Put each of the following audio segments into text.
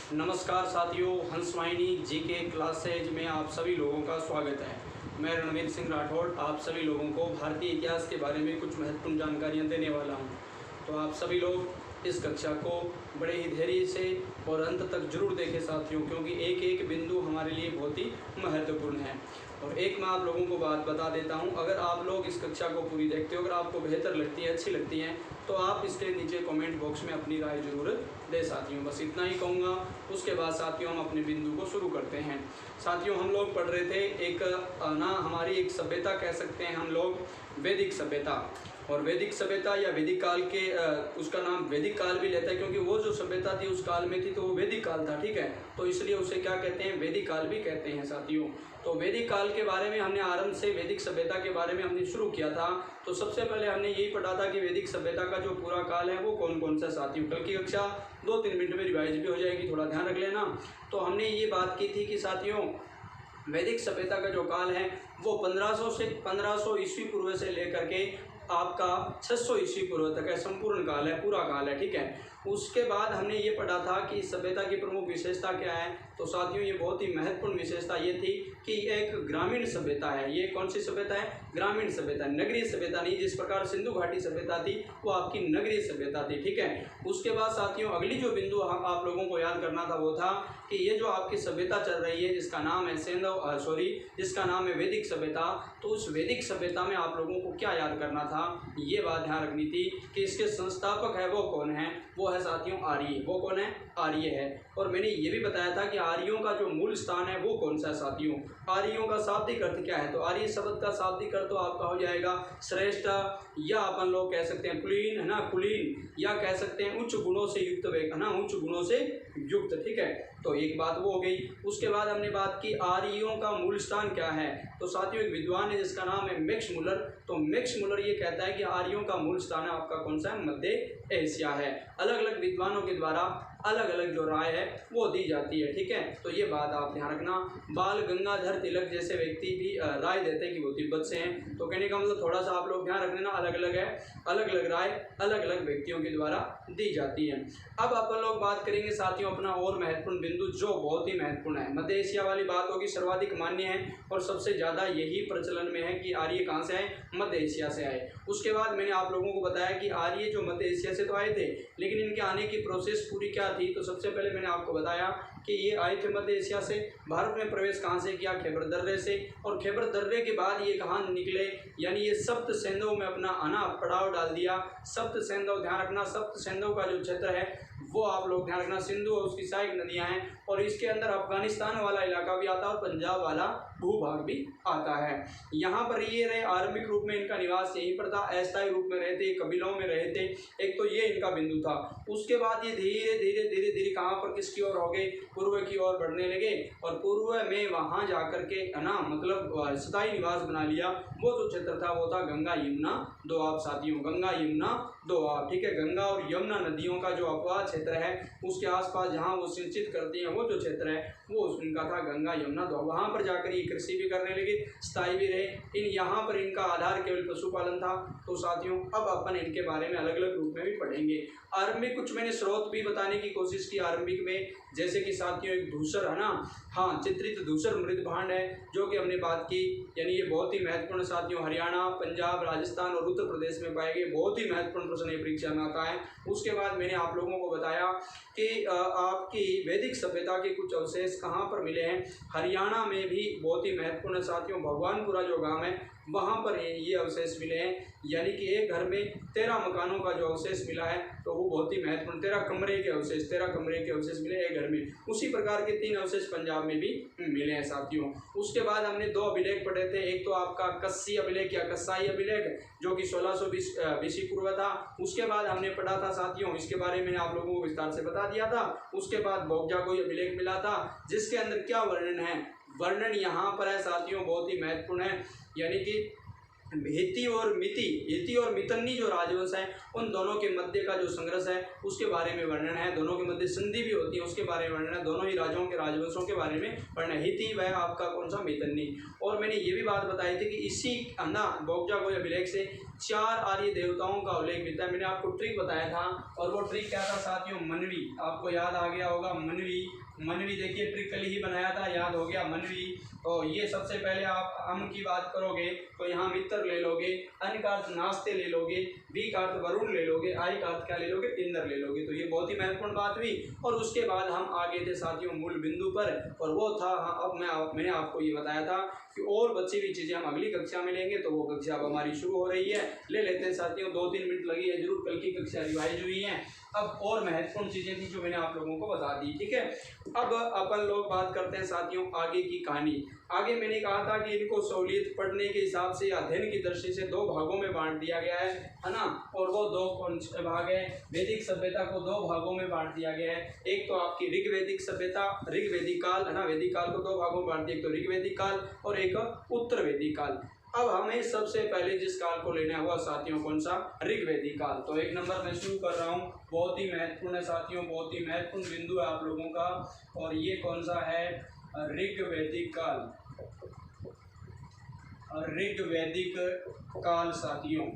नमस्कार साथियों, हंसवाहिनी GK classes में आप सभी लोगों का स्वागत है। मैं रणवीर सिंह राठौड़ आप सभी लोगों को भारतीय इतिहास के बारे में कुछ महत्वपूर्ण जानकारियां देने वाला हूं। तो आप सभी लोग इस कक्षा को बड़े ही धैर्य से और अंत तक जरूर देखें साथियों, क्योंकि एक एक बिंदु हमारे लिए बहुत ही महत्वपूर्ण है। और एक मैं आप लोगों को बात बता देता हूं, अगर आप लोग इस कक्षा को पूरी देखते हो, अगर आपको बेहतर लगती है, अच्छी लगती है, तो आप इसके नीचे कमेंट बॉक्स में अपनी राय जरूर दे साथियों। बस इतना ही कहूँगा। उसके बाद साथियों हम अपने बिंदु को शुरू करते हैं। साथियों हम लोग पढ़ रहे थे एक हमारी एक सभ्यता कह सकते हैं हम लोग, वैदिक सभ्यता। और वैदिक सभ्यता या वैदिक काल के उसका नाम वैदिक काल भी लेता है, क्योंकि वो जो सभ्यता थी उस काल में थी तो वो वैदिक काल था, ठीक है। तो इसलिए उसे क्या कहते हैं, वैदिक काल भी कहते हैं साथियों। तो वैदिक काल के बारे में हमने आरंभ से वैदिक सभ्यता के बारे में हमने शुरू किया था। तो सबसे पहले हमने यही पढ़ा था कि वैदिक सभ्यता का जो पूरा काल है वो कौन कौन सा साथियों। कल की कक्षा 2-3 मिनट में रिवाइज भी हो जाएगी, थोड़ा ध्यान रख लेना। तो हमने ये बात की थी कि साथियों वैदिक सभ्यता का जो काल है वो 1500 ईस्वी पूर्व से लेकर के आपका 600 ईस्वी पूर्व तक है, संपूर्ण काल है, पूरा काल है, ठीक है। उसके बाद हमने ये पढ़ा था कि सभ्यता की प्रमुख विशेषता क्या है। तो साथियों ये बहुत ही महत्वपूर्ण विशेषता ये थी कि एक ग्रामीण सभ्यता है। ये कौन सी सभ्यता है, ग्रामीण सभ्यता, नगरीय सभ्यता नहीं। जिस प्रकार सिंधु घाटी सभ्यता थी वो आपकी नगरीय सभ्यता थी, ठीक है। उसके बाद साथियों अगली जो बिंदु आप लोगों को याद करना था वो था कि ये जो आपकी सभ्यता चल रही है जिसका नाम है जिसका नाम है वैदिक सभ्यता। तो उस वैदिक सभ्यता में आप लोगों को क्या याद करना था, ये बात ध्यान रखनी थी कि इसके संस्थापक है वो कौन है, वो है साथियों आर्य। वो कौन है, आर्य है। और मैंने ये भी बताया था कि आर्यों का जो मूल स्थान है वो कौन सा है साथियों। आर्यों का शाब्दिक अर्थ क्या है, तो आर्य शब्द का शाब्दिक अर्थ तो आपका हो जाएगा श्रेष्ठ, या अपन लोग कह सकते हैं कुलीन, है ना, कुलीन, या कह सकते हैं उच्च गुणों से युक्त व्यक्ति, है ना, उच्च गुणों से युक्त, ठीक है। तो एक बात वो हो गई। उसके बाद हमने बात की आर्यों का मूल स्थान क्या है। तो साथियों एक विद्वान है जिसका नाम है मैक्स मुलर। तो मैक्स मुलर ये कहता है कि आर्यों का मूल स्थान है आपका कौन सा है, मध्य एशिया है। अलग अलग विद्वानों के द्वारा अलग अलग जो राय है वो दी जाती है, ठीक है। तो ये बात आप ध्यान रखना। बाल गंगाधर तिलक जैसे व्यक्ति भी राय देते हैं कि वो तिब्बत से हैं। तो कहने का मतलब थोड़ा सा आप लोग ध्यान रख लेना, अलग अलग है, अलग अलग राय अलग अलग व्यक्तियों के द्वारा दी जाती है। अब अपन लोग बात करेंगे साथियों अपना और महत्वपूर्ण बिंदु जो बहुत ही महत्वपूर्ण है, मध्य एशिया वाली बात होगी, सर्वाधिक मान्य है और सबसे ज़्यादा यही प्रचलन में है कि आर्य कहाँ से आए, मध्य एशिया से आए। उसके बाद मैंने आप लोगों को बताया कि आर्य जो मध्य एशिया से तो आए थे, लेकिन इनके आने की प्रोसेस पूरी क्या थी। तो सबसे पहले मैंने आपको बताया कि ये आए थे मध्य एशिया से। भारत में प्रवेश कहाँ से किया, खैबर दर्रे से। और खैबर दर्रे के बाद ये कहाँ निकले, यानी ये सप्त सैंधव में अपना पड़ाव डाल दिया। सप्त सैंधव ध्यान रखना, सप्त सैंधव का जो क्षेत्र है वो आप लोग ध्यान रखना, सिंधु और उसकी सहायक नदियां हैं, और इसके अंदर अफगानिस्तान वाला इलाका भी आता है और पंजाब वाला भूभाग भी आता है। यहाँ पर ये रहे, आरंभिक रूप में इनका निवास यहीं पर था, अस्थायी रूप में रहे थे, कबीलों में रहे थे। एक तो ये इनका बिंदु था। उसके बाद ये धीरे धीरे धीरे धीरे कहाँ पर किसकी ओर हो गए, पूर्व की ओर बढ़ने लगे, और पूर्व में वहाँ जाकर के ना मतलब स्थायी निवास बना लिया। वो जो क्षेत्र था वो था गंगा यमुना दोआब साथियों, गंगा यमुना दोआब, ठीक है। गंगा और यमुना नदियों का जो अपवाद क्षेत्र है उसके आसपास जहाँ वो सिंचित करती हैं वो जो क्षेत्र है वो उनका था गंगा यमुना दोआब। वहाँ पर जाकर ये कृषि भी करने लगे, स्थायी भी रहे। इन यहाँ पर इनका आधार केवल पशुपालन था। तो साथियों अब अपन इनके बारे में अलग अलग रूप में भी पढ़ेंगे। आरंभिक कुछ मैंने स्रोत भी बताने की कोशिश की आरंभिक में, जैसे कि साथियों एक धूसर है ना, हाँ, चित्रित धूसर मृद भांड है जो कि हमने बात की, यानी ये बहुत ही महत्वपूर्ण साथियों हरियाणा, पंजाब, राजस्थान और उत्तर प्रदेश में पाए गए। बहुत ही महत्वपूर्ण प्रश्न ये परीक्षा में आता है। उसके बाद मैंने आप लोगों को बताया कि आपकी वैदिक सभ्यता के कुछ अवशेष कहाँ पर मिले हैं। हरियाणा में भी बहुत ही महत्वपूर्ण साथियों भगवानपुरा जो गांव है वहाँ पर ये अवशेष मिले हैं, यानी कि एक घर में 13 मकानों का जो अवशेष मिला है तो वो बहुत ही महत्वपूर्ण 13 कमरे के अवशेष मिले एक घर में। उसी प्रकार के 3 अवशेष पंजाब में भी मिले हैं साथियों। उसके बाद हमने 2 अभिलेख पढ़े थे, एक तो आपका कस्सी अभिलेख या कस्साई अभिलेख जो कि 1620 बीसी पूर्व था। उसके बाद हमने पढ़ा था साथियों, इसके बारे में आप लोगों को विस्तार से बता दिया था। उसके बाद बोगजा कोई अभिलेख मिला था जिसके अंदर क्या वर्णन है, वर्णन यहाँ पर है साथियों बहुत ही महत्वपूर्ण है, यानी कि हेती और मितन्नी जो राजवंश है उन दोनों के मध्य का जो संघर्ष है उसके बारे में वर्णन है। दोनों के मध्य संधि भी होती है उसके बारे में वर्णन है। दोनों ही राजाओं के राजवंशों के बारे में वर्णन। हेती वह आपका कौन सा, मितन्नी। और मैंने ये भी बात बताई थी कि इसी बोगजा को अभिलेख से 4 आर्य देवताओं का उल्लेख मिलता है। मैंने आपको ट्रिक बताया था और वो ट्रिक क्या था साथियों, मनवी। आपको याद आ गया होगा मनवी देखिए ट्रिक कल ही बनाया था, याद हो गया मनवी। तो ये सबसे पहले आप अम की बात करोगे तो यहाँ मित्र ले लोगे, अन का अर्थ नास्ते ले लोगे, वी का अर्थ वरुण ले लोगे, आई का अर्थ क्या ले लोगे, इंद्र ले लोगे। तो ये बहुत ही महत्वपूर्ण बात हुई। और उसके बाद हम आगे थे साथियों मूल बिंदु पर, और वो था अब मैंने आपको ये बताया था कि और बची हुई चीज़ें हम अगली कक्षा में लेंगे। तो वो कक्षा अब हमारी शुरू हो रही है, ले लेते हैं साथियों। 2-3 मिनट लगी है जरूर, कल की कक्षा रिवाइज हुई है। अब और महत्वपूर्ण चीज़ें थी जो मैंने आप लोगों को बता दी, ठीक है। अब अपन लोग बात करते हैं साथियों आगे की कहानी। आगे मैंने कहा था कि इनको सहूलियत पढ़ने के हिसाब से अध्ययन की दृष्टि से 2 भागों में बांट दिया गया है ना। और वो 2 कौन से भाग है, वैदिक सभ्यता को 2 भागों में बांट दिया गया है। एक तो आपकी ऋग्वैदिक सभ्यता, ऋग्वैदिक काल है ना, वैदिक काल को 2 भागों में बांट दिया, एक तो ऋग्वैदिक काल और एक उत्तर वैदिक काल। अब हमें सबसे पहले जिस काल को लेना हुआ साथियों कौन सा, ऋग्वैदिक काल। तो 1 नंबर मैं शुरू कर रहा हूँ, बहुत ही महत्वपूर्ण है साथियों, बहुत ही महत्वपूर्ण बिंदु है आप लोगों का। और ये कौन सा है, ऋग्वैदिक काल। ऋग्वैदिक काल साथियों,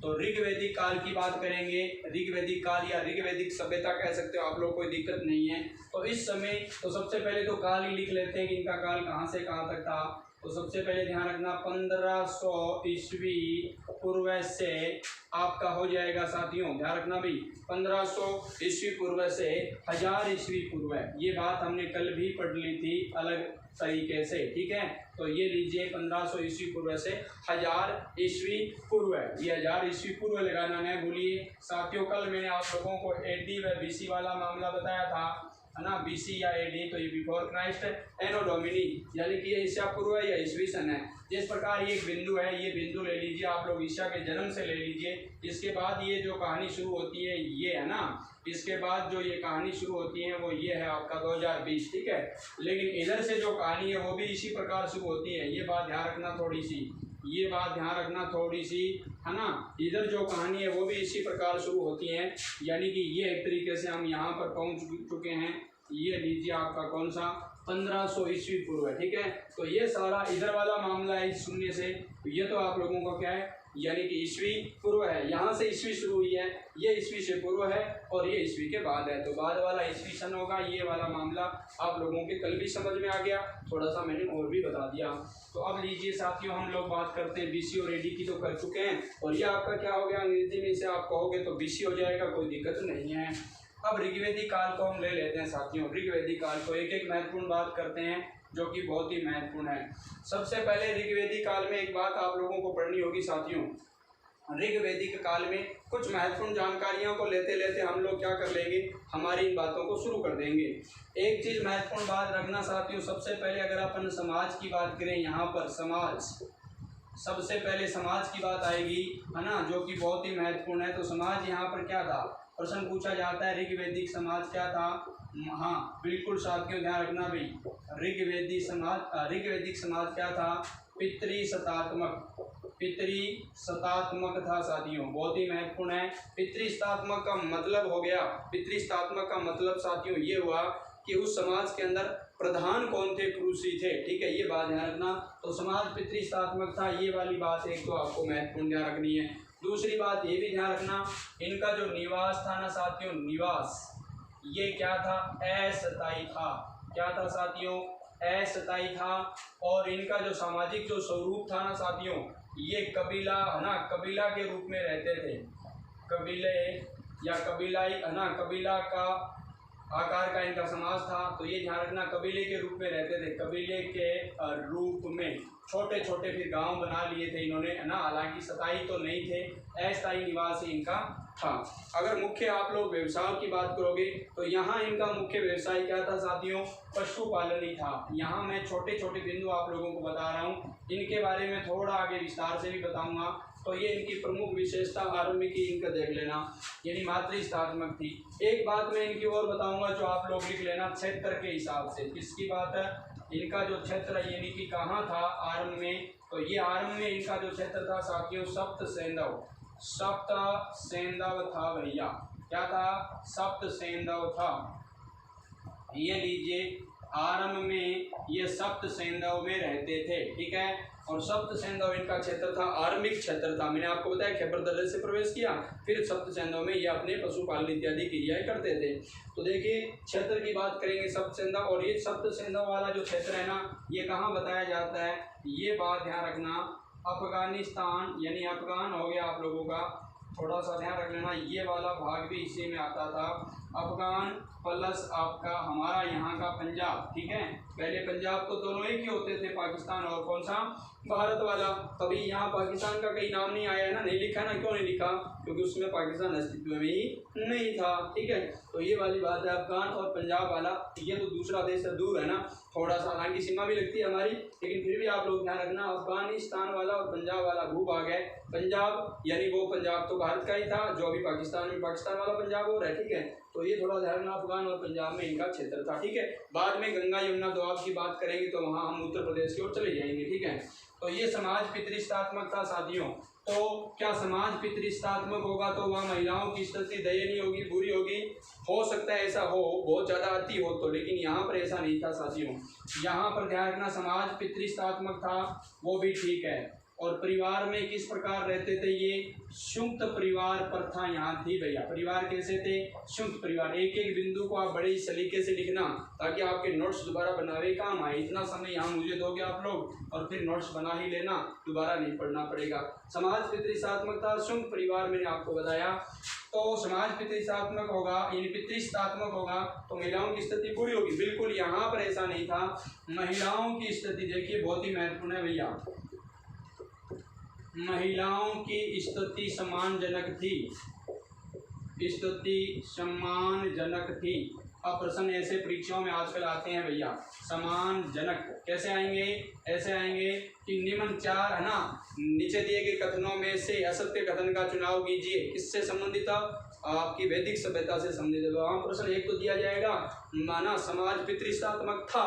तो ऋग्वैदिक काल की बात करेंगे। ऋग्वैदिक काल या ऋग्वैदिक सभ्यता कह सकते हो आप लोग, कोई दिक्कत नहीं है। तो इस समय तो सबसे पहले तो काल ही लिख लेते हैं कि इनका काल कहाँ से कहाँ तक था। तो सबसे पहले ध्यान रखना 1500 ईस्वी पूर्व से आपका हो जाएगा साथियों, ध्यान रखना भाई, 1500 ईस्वी पूर्व से 1000 ईस्वी पूर्व। ये बात हमने कल भी पढ़ ली थी अलग तरीके से, ठीक है। तो ये लीजिए 1500 ईस्वी पूर्व से 1000 ईस्वी पूर्व, ये 1000 ईस्वी पूर्व लगाना नहीं भूलिए साथियों। कल मैंने आप लोगों को एडी व बीसी वाला मामला बताया था, है ना, बीसी या एडी, तो ये बिफोर क्राइस्ट एनो डोमिनी, यानी कि ये ईसा पूर्व है या ईस्वी सन है। जिस प्रकार ये एक बिंदु है, ये बिंदु ले लीजिए आप लोग ईसा के जन्म से ले लीजिए। इसके बाद ये जो कहानी शुरू होती है ये है ना, इसके बाद जो ये कहानी शुरू होती है वो ये है आपका 2020, ठीक है। लेकिन इधर से जो कहानी है वो भी इसी प्रकार शुरू होती है, ये बात ध्यान रखना थोड़ी सी, ये बात ध्यान रखना थोड़ी सी, है ना। इधर जो कहानी है वो भी इसी प्रकार शुरू होती है, यानी कि ये एक तरीके से हम यहाँ पर पहुँच चुके हैं। ये लीजिए आपका कौन सा, 1500 ईस्वी पूर्व है, ठीक है। तो ये सारा इधर वाला मामला है इस शून्य से, तो ये तो आप लोगों का क्या है, यानी कि ईस्वी पूर्व है। यहाँ से ईस्वी शुरू हुई है, ये ईस्वी से पूर्व है और ये ईस्वी के बाद है, तो बाद वाला ईस्वी सन होगा। ये वाला मामला आप लोगों के कल भी समझ में आ गया, थोड़ा सा मैंने और भी बता दिया। तो अब लीजिए साथियों, हम लोग बात करते हैं बीसी और एडी की, तो कर चुके हैं। और ये आपका क्या हो गया, अंग्रेजी में इसे आप कहोगे तो बीसी हो जाएगा, कोई दिक्कत नहीं है। अब ऋग्वैदिक काल को हम ले लेते हैं साथियों। ऋग्वैदिक काल को एक एक महत्वपूर्ण बात करते हैं जो कि बहुत ही महत्वपूर्ण है। सबसे पहले ऋग्वैदिक काल में एक बात आप लोगों को पढ़नी होगी साथियों। ऋग्वैदिक काल में कुछ महत्वपूर्ण जानकारियों को लेते लेते हम लोग क्या कर लेंगे, हमारी इन बातों को शुरू कर देंगे। एक चीज़ महत्वपूर्ण बात रखना साथियों, सबसे पहले अगर अपन समाज की बात करें, यहाँ पर समाज, सबसे पहले समाज की बात आएगी, है ना, जो कि बहुत ही महत्वपूर्ण है। तो समाज यहाँ पर क्या था, प्रश्न पूछा जाता है, ऋग्वैदिक समाज क्या था। हाँ बिल्कुल साथियों, ध्यान रखना भाई, ऋग्वैदिक समाज क्या था, पितृसत्तात्मक था साथियों, बहुत ही महत्वपूर्ण है। पितृसत्तात्मक का मतलब हो गया, पितृसत्तात्मक का मतलब साथियों ये हुआ कि उस समाज के अंदर प्रधान कौन थे, पुरुष ही थे, ठीक है, ये बात ध्यान रखना। तो समाज पितृसत्तात्मक था, ये वाली बात एक तो आपको महत्वपूर्ण ध्यान रखनी है। दूसरी बात ये भी ध्यान रखना, इनका जो निवास था ना साथियों, निवास ये क्या था, अस्थायी था। क्या था साथियों, अस्थायी था। और इनका जो सामाजिक जो स्वरूप था ना साथियों, ये कबीला, है ना, कबीला के रूप में रहते थे, कबीले या कबीलाई, है ना, कबीला का आकार का इनका समाज था। तो ये ध्यान रखना, कबीले के रूप में रहते थे, कबीले के रूप में, छोटे छोटे फिर गांव बना लिए थे इन्होंने, है ना, हालांकि स्थायी तो नहीं थे, अस्थायी निवास ही इनका था। अगर मुख्य आप लोग व्यवसाय की बात करोगे तो यहाँ इनका मुख्य व्यवसाय क्या था साथियों, पशुपालन ही था। यहाँ मैं छोटे छोटे बिंदु आप लोगों को बता रहा हूँ, इनके बारे में थोड़ा आगे विस्तार से भी बताऊंगा। तो ये इनकी प्रमुख विशेषता आरंभ की इनका देख लेना, यानी मातृसत्तात्मक थी। एक बात मैं इनकी और बताऊंगा जो आप लोग लिख लेना क्षेत्र के हिसाब से, किसकी बात है, इनका जो क्षेत्र यानी कि कहाँ था आरंभ में, तो ये आरंभ में इनका जो क्षेत्र था साथियों सप्त सेंधव था भैया। क्या था? सप्त सेंधव था। ये लीजिए आरंभ में ये सप्त सेंधव में रहते थे, ठीक है। और सप्त सेंधव इनका क्षेत्र था, आरंभिक क्षेत्र था। मैंने आपको बताया खैबर दर्रे से प्रवेश किया, फिर सप्त सेंधव में ये अपने पशुपालन इत्यादि क्रियाएं करते थे। तो देखिए क्षेत्र की बात करेंगे सप्त सेंधव, और ये सप्त सेंधव वाला जो क्षेत्र है ना, ये कहाँ बताया जाता है, ये बात ध्यान रखना, अफगानिस्तान यानी अफगान हो गया आप लोगों का, थोड़ा सा ध्यान रख लेना, ये वाला भाग भी इसी में आता था। अफगान प्लस आपका हमारा यहाँ का पंजाब, ठीक है। पहले पंजाब तो दोनों एक ही होते थे, पाकिस्तान और कौन सा, भारत वाला। कभी यहाँ पाकिस्तान का कहीं नाम नहीं आया है ना, नहीं लिखा ना, क्यों नहीं लिखा, क्योंकि उसमें पाकिस्तान अस्तित्व में ही नहीं था, ठीक है। तो ये वाली बात है, अफगान और पंजाब वाला, ये तो दूसरा देश है, दूर है ना थोड़ा सा, हालांकि सीमा भी लगती है हमारी, लेकिन फिर भी आप लोग ध्यान रखना, अफगानिस्तान वाला और पंजाब वाला भूभाग है। पंजाब यानी वो पंजाब तो भारत का ही था, जो अभी पाकिस्तान में पाकिस्तान वाला पंजाब हो रहा है, ठीक है। तो ये थोड़ा ध्यान रखना, अफगान और पंजाब में इनका क्षेत्र था, ठीक है। बाद में गंगा यमुना दोआब की बात करेंगे तो वहाँ हम उत्तर प्रदेश की ओर चले जाएंगे, ठीक है। तो ये समाज पितृष्टात्मक था साथियों। तो क्या समाज पितृष्टात्मक होगा तो वहाँ महिलाओं की स्थिति दयनीय होगी, बुरी होगी, हो सकता है ऐसा हो, बहुत ज़्यादा अति हो तो, लेकिन यहाँ पर ऐसा नहीं था साथियों। यहाँ पर ध्यान रखना, समाज पितृष्टात्मक था, वो भी ठीक है। और परिवार में किस प्रकार रहते थे, ये संयुक्त परिवार प्रथा यहाँ थी भैया। परिवार कैसे थे, संयुक्त परिवार। एक एक बिंदु को आप बड़े ही सलीके से लिखना, ताकि आपके नोट्स दोबारा बनावे काम आए। इतना समय यहाँ मुझे दोगे आप लोग और फिर नोट्स बना ही लेना, दोबारा नहीं पढ़ना पड़ेगा। समाज पितृष्टात्मकता, संयुक्त परिवार मैंने आपको बताया। तो समाज पितृष्टात्मक होगा यानी पितृष्टात्मक होगा तो महिलाओं की स्थिति बुरी होगी, बिल्कुल यहाँ पर ऐसा नहीं था। महिलाओं की स्थिति देखिए बहुत ही महत्वपूर्ण है भैया, महिलाओं की स्थिति सम्मानजनक थी, स्थिति सम्मानजनक थी। अब प्रश्न ऐसे परीक्षाओं में आजकल आते हैं भैया, सम्मानजनक कैसे आएंगे, ऐसे आएंगे कि निम्न चार है ना, नीचे दिए गए कथनों में से असत्य कथन का चुनाव कीजिए। किससे संबंधित था, आपकी वैदिक सभ्यता से संबंधित। तो वहाँ प्रश्न एक तो दिया जाएगा, माना समाज पितृष्टात्मक था,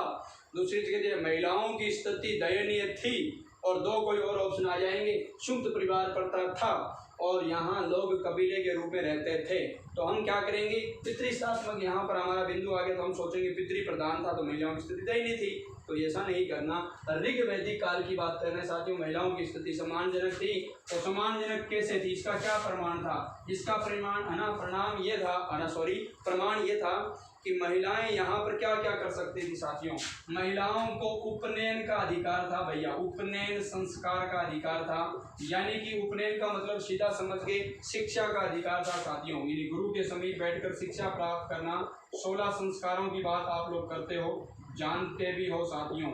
दूसरी जगह महिलाओं की स्थिति दयनीय थी, और दो कोई और ऑप्शन आ जाएंगे, संयुक्त परिवार प्रथा था, और यहाँ लोग कबीले के रूप में रहते थे। तो हम क्या करेंगे, पितृष्टात्मक यहाँ पर हमारा बिंदु आ गया तो हम सोचेंगे पितृ प्रधान था तो महिलाओं की स्थिति दयनीय थी, तो ऐसा नहीं करना। ऋग वैदिक काल की बात कर रहे हैं साथियों, महिलाओं की स्थिति सम्मानजनक थी। तो सम्मानजनक कैसे थी, इसका क्या प्रमाण था, इसका प्रमाण है ना, प्रमाण ये था कि महिलाएं यहाँ पर क्या क्या कर सकती थी साथियों। महिलाओं को उपनयन का अधिकार था भैया, उपनयन संस्कार का अधिकार था, यानी कि उपनयन का मतलब सीधा समझ के शिक्षा का अधिकार था साथियों, यानी गुरु के समीप बैठकर शिक्षा प्राप्त करना। 16 संस्कारों की बात आप लोग करते हो, जानते भी हो साथियों।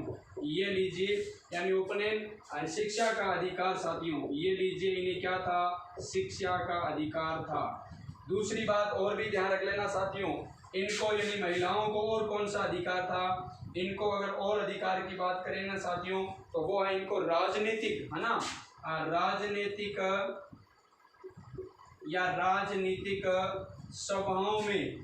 ये लीजिए, यानी उपनयन शिक्षा का अधिकार साथियों, ये लीजिए, इन्हें क्या था, शिक्षा का अधिकार था। दूसरी बात और भी ध्यान रख लेना साथियों, इनको यानी महिलाओं को और कौन सा अधिकार था, इनको अगर और अधिकार की बात करें ना साथियों, तो वो है इनको राजनीतिक, है ना, राजनीतिक या राजनीतिक सभाओं में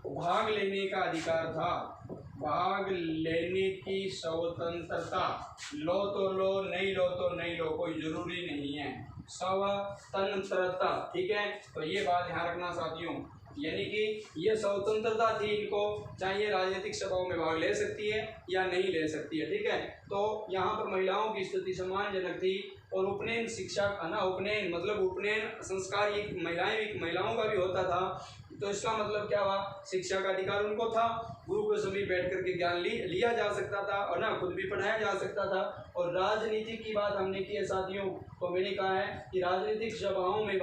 भाग लेने का अधिकार था, भाग लेने की स्वतंत्रता। लो तो लो, नहीं लो तो नहीं लो, कोई जरूरी नहीं है, स्वतंत्रता, ठीक है। तो ये बात ध्यान रखना साथियों, यानी कि ये स्वतंत्रता थी इनको, चाहे ये राजनीतिक सभाओं में भाग ले सकती है या नहीं ले सकती है, ठीक है। तो यहाँ पर महिलाओं की स्थिति सम्मानजनक थी। और उपनयन शिक्षा है ना, उपनयन मतलब उपनयन संस्कार ये महिलाओं का भी होता था, तो इसका मतलब क्या हुआ, शिक्षा का अधिकार उनको था, गुरु के समीप बैठ करके ज्ञान लिया जा सकता था और ना खुद भी पढ़ाया जा सकता था। और राजनीति की बात हमने की है साथियों, तो मैंने कहा है कि राजनीतिक सभाओं में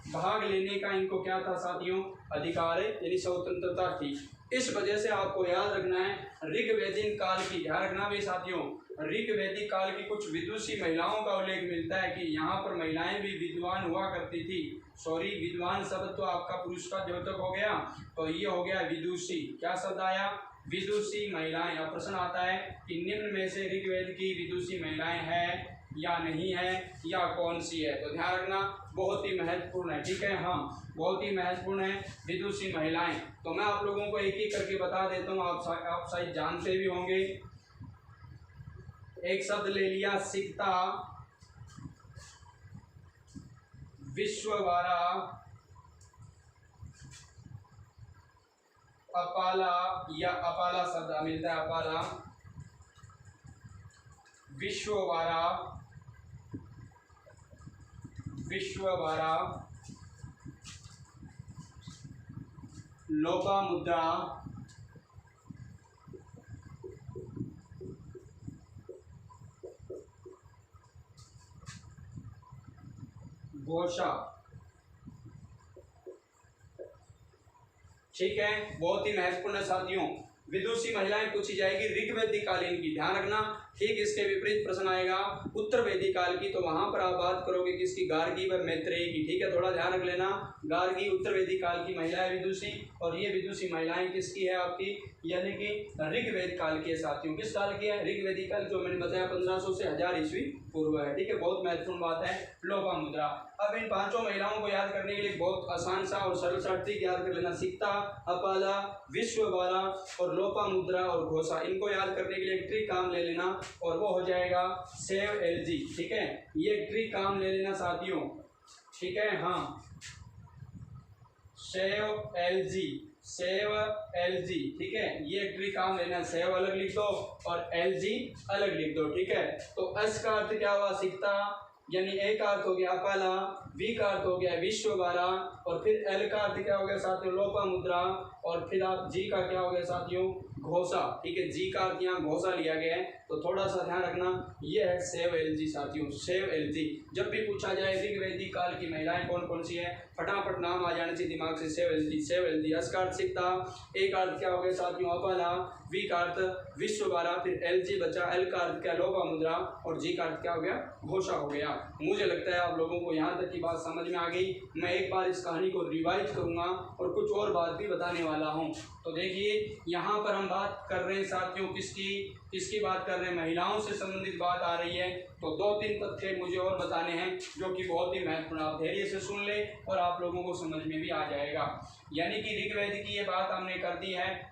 भाग लेने का इनको क्या था साथियों, अधिकार यानी स्वतंत्रता थी। इस वजह से आपको याद रखना है ऋग वैदिक काल की, ध्यान रखना भी साथियों, ऋग वैदिक काल की कुछ विदुषी महिलाओं का उल्लेख मिलता है कि यहाँ पर महिलाएं भी विद्वान हुआ करती थी। विद्वान शब्द तो आपका पुरुष का द्योतक हो गया, तो ये हो गया विदुषी। क्या शब्द आया, विदुषी महिलाएं। अब प्रश्न आता है कि निम्न में से ऋग्वेद की विदुषी महिलाएं हैं या नहीं है या कौन सी है। तो ध्यान रखना बहुत ही महत्वपूर्ण है, ठीक है। हाँ, बहुत ही महत्वपूर्ण है विदुषी महिलाएं। तो मैं आप लोगों को एक एक करके बता देता हूँ, आप शायद जानते भी होंगे। एक शब्द ले लिया सिकता, विश्ववारा, अपाला, या अपाला शब्द मिलता है, अपाला, विश्ववारा, विश्ववारा, लोपामुद्रा, घोषा, ठीक है। बहुत ही महत्वपूर्ण है साथियों। विदुषी महिलाएं पूछी जाएगी ऋग्वैदिक कालीन की, ध्यान रखना। ठीक इसके विपरीत प्रश्न आएगा उत्तर वैदिक काल की, तो वहां पर आप बात करोगे किसकी, गार्गी व मैत्रेयी की, ठीक है। थोड़ा ध्यान रख लेना, गार्गी उत्तर वैदिक काल की महिला है विदुषी, और ये विदुषी महिलाएं किसकी है आपकी, यानी कि ऋग्वेद काल की है साथियों। किस काल की है, ऋग्वैदिक काल, जो मैंने बताया 1500 से 1000 ईस्वी पूर्व है, ठीक है। बहुत महत्वपूर्ण बात है लोपामुद्रा। अब इन पांचों महिलाओं को याद करने के लिए बहुत आसान सा और सरल सा ट्रिक याद कर लेना, सिकता, अपाला, विश्ववारा और लोपामुद्रा और घोषा। इनको याद करने के लिए एक ट्रिक काम ले लेना और वो हो जाएगा सेव एलजी, ठीक है। ये ट्रिक काम ले लेना साथियों, ठीक है। हाँ, सेव एलजी, सेव एलजी, ठीक है। ये ट्रिक काम लेना, सेव अलग लिख दो और एलजी अलग लिख दो, ठीक है। तो एस का अर्थ क्या हुआ, सिकता, यानी ए का अर्थ हो गया अपाला, वी का अर्थ हो गया विश्ववारा, और फिर एल का अर्थ क्या हो गया साथियों, लोपामुद्रा, और फिर आप जी का क्या हो गया साथियों, घोषा, ठीक है। जी का अर्थ यहाँ घोषा लिया गया है, तो थोड़ा सा ध्यान रखना, ये है सेव एलजी साथियों, सेव एलजी। जब भी पूछा जाए ऋग्वैदिक काल की महिलाएं कौन कौन सी है, फटाफट नाम आ जाने से दिमाग से save LG, save LG. S का अर्थ सिकता, ए का अर्थ क्या हो गया साथियों अपाला, वी का अर्थ विश्ववारा, फिर एलजी बचा, एल का अर्थ क्या लोपामुद्रा, और जी का अर्थ क्या हो गया, घोषा हो गया। मुझे लगता है आप लोगों को यहाँ तक की बात समझ में आ गई। मैं एक बार इस कहानी को रिवाइज करूँगा और कुछ और बात भी बताने वाला हूँ। तो देखिए यहाँ पर हम बात कर रहे हैं साथियों किसकी बात कर रहे हैं, महिलाओं से संबंधित बात आ रही है। तो 2-3 तथ्य मुझे और बताने हैं जो कि बहुत ही महत्वपूर्ण, आप धैर्य से सुन ले और आप लोगों को समझ में भी आ जाएगा। यानी कि ऋग्वेद की ये बात हमने कर दी है।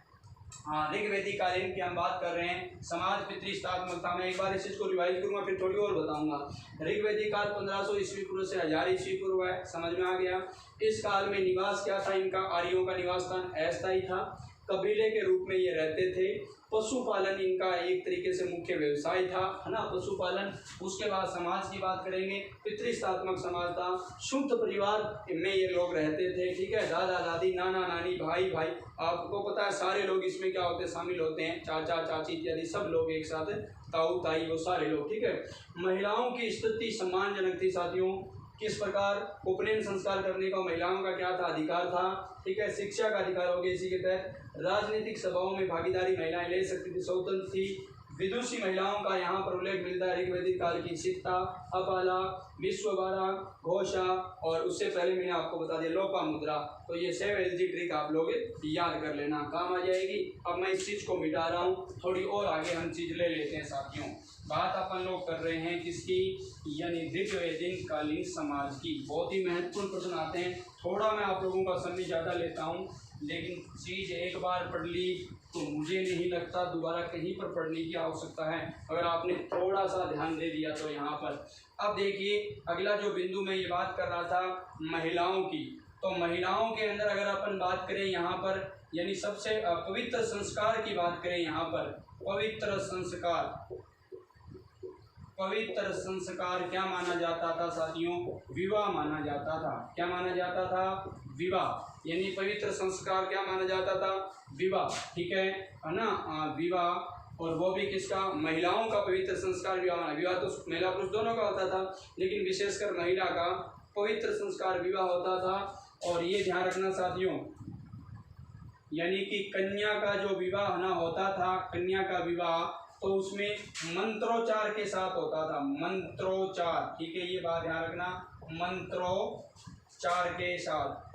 हाँ, ऋग्वैदिक कालीन की हम बात कर रहे हैं, समाज पितृष्टात्मकता में। एक बार इस चीज को रिवाइज करूंगा फिर थोड़ी और बताऊंगा। ऋग्वैदिक काल 1500 ईस्वी पूर्व से 1000 ईस्वी पूर्व है, समझ में आ गया। इस काल में निवास क्या था इनका, आर्यों का निवास स्थान अस्थायी था, कबीले के रूप में ये रहते थे। पशुपालन इनका एक तरीके से मुख्य व्यवसाय था, है ना, पशुपालन। उसके बाद समाज की बात करेंगे, पितृष्टात्मक समाज था, शुद्ध परिवार में ये लोग रहते थे, ठीक है। दादा दादी, नाना नानी, भाई भाई, आपको पता है सारे लोग इसमें क्या होते हैं, शामिल होते हैं, चाचा चाची इत्यादि सब लोग एक साथ, ताऊ ताई, वो सारे लोग, ठीक है। महिलाओं की स्थिति सम्मानजनक थी साथियों। किस प्रकार, उपनयन संस्कार करने का महिलाओं का क्या था, अधिकार था, ठीक है। शिक्षा का अधिकार हो गया इसी के तहत। राजनीतिक सभाओं में भागीदारी महिलाएं ले सकती थी, स्वतंत्र थी। विदुषी महिलाओं का यहाँ पर उल्लेख मिलता है ऋग्वैदिक काल की, सिकता, अपाला, विश्ववारा, घोषा, और उससे पहले मैंने आपको बता दिया लोपामुद्रा। तो ये सेव एलजी ट्रिक आप लोग याद कर लेना, काम आ जाएगी। अब मैं इस चीज़ को मिटा रहा हूँ, थोड़ी और आगे हम चीज़ ले लेते हैं साथियों। बात अपन लोग कर रहे हैं किसकी, यानी ऋग्वैदिक कालीन समाज की। बहुत ही महत्वपूर्ण प्रश्न आते हैं, थोड़ा मैं आप लोगों का समय ज़्यादा लेता हूँ, लेकिन चीज़ एक बार पढ़ ली तो मुझे नहीं लगता दोबारा कहीं पर पढ़ने की आवश्यकता है, अगर आपने थोड़ा सा ध्यान दे दिया तो यहाँ पर। अब देखिए अगला जो बिंदु मैं ये बात कर रहा था महिलाओं की, तो महिलाओं के अंदर अगर अपन बात करें यहाँ पर, यानी सबसे पवित्र संस्कार की बात करें यहाँ पर, पवित्र संस्कार, पवित्र संस्कार क्या माना जाता था साथियों, विवाह माना जाता था। क्या माना जाता था, विवाह। यानी पवित्र संस्कार क्या माना जाता था, विवाह, ठीक है ना, विवाह। और वो भी किसका, महिलाओं का पवित्र संस्कार विवाह माना। विवाह तो महिला पुरुष दोनों का होता था, लेकिन विशेषकर महिला का पवित्र संस्कार विवाह होता था। और ये ध्यान रखना साथियों, यानी कि कन्या का जो विवाह ना होता था, कन्या का विवाह, तो उसमें मंत्रोच्चार के साथ होता था, मंत्रोच्चार, ठीक है। ये बात ध्यान रखना, मंत्रोच्चार के साथ।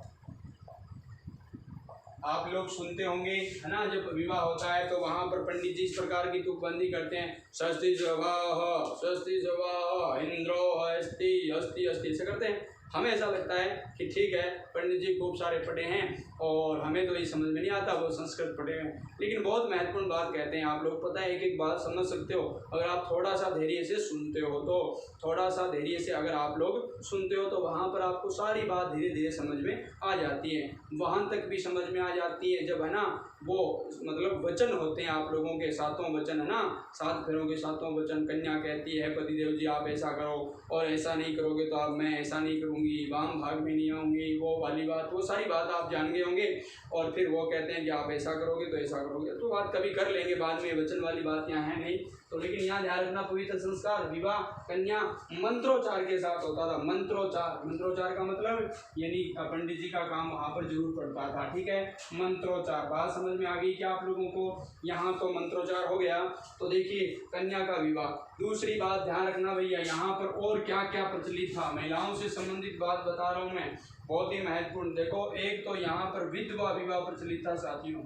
आप लोग सुनते होंगे है ना, जब विवाह होता है तो वहाँ पर पंडित जी इस प्रकार की तुकबंदी करते हैं, स्वस्ति स्वाहा इंद्रो अस्ति अस्ति अस्ति, ऐसे करते हैं। हमें ऐसा लगता है कि ठीक है पंडित जी खूब सारे पढ़े हैं और हमें तो ये समझ में नहीं आता, वो संस्कृत पढ़े हैं, लेकिन बहुत महत्वपूर्ण बात कहते हैं आप लोग, पता है एक एक बात समझ सकते हो अगर आप थोड़ा सा धैर्य से सुनते हो तो, थोड़ा सा धैर्य से अगर आप लोग सुनते हो तो वहाँ पर आपको सारी बात धीरे धीरे समझ में आ जाती है, वहाँ तक भी समझ में आ जाती है जब है ना वो मतलब वचन होते हैं आप लोगों के, सातों वचन है ना, 7 फेरों के 7 वचन। कन्या कहती है पतिदेव जी आप ऐसा करो और ऐसा नहीं करोगे तो आप मैं ऐसा नहीं करूँगी, वाम भाग में नहीं आऊँगी, वो वाली बात, वो सारी बात आप जान गए होंगे। और फिर वो कहते हैं कि आप ऐसा करोगे तो ऐसा करोगे, तो बात कभी कर लेंगे बाद में, वचन वाली बात यहाँ है नहीं तो। लेकिन यहाँ ध्यान रखना पवित्र संस्कार विवाह कन्या मंत्रोच्चार के साथ होता था। मंत्रोच्चार का मतलब यानी पंडित जी का काम वहाँ पर जरूर पड़ता था, ठीक है। मंत्रोच्चार, बात समझ में आ गई क्या आप लोगों को? यहाँ तो मंत्रोच्चार हो गया। तो देखिए कन्या का विवाह। दूसरी बात ध्यान रखना भैया, यहाँ पर और क्या क्या प्रचलित था, महिलाओं से संबंधित बात बता रहा हूँ मैं, बहुत ही महत्वपूर्ण। देखो एक तो यहाँ पर विधवा विवाह प्रचलित था साथियों,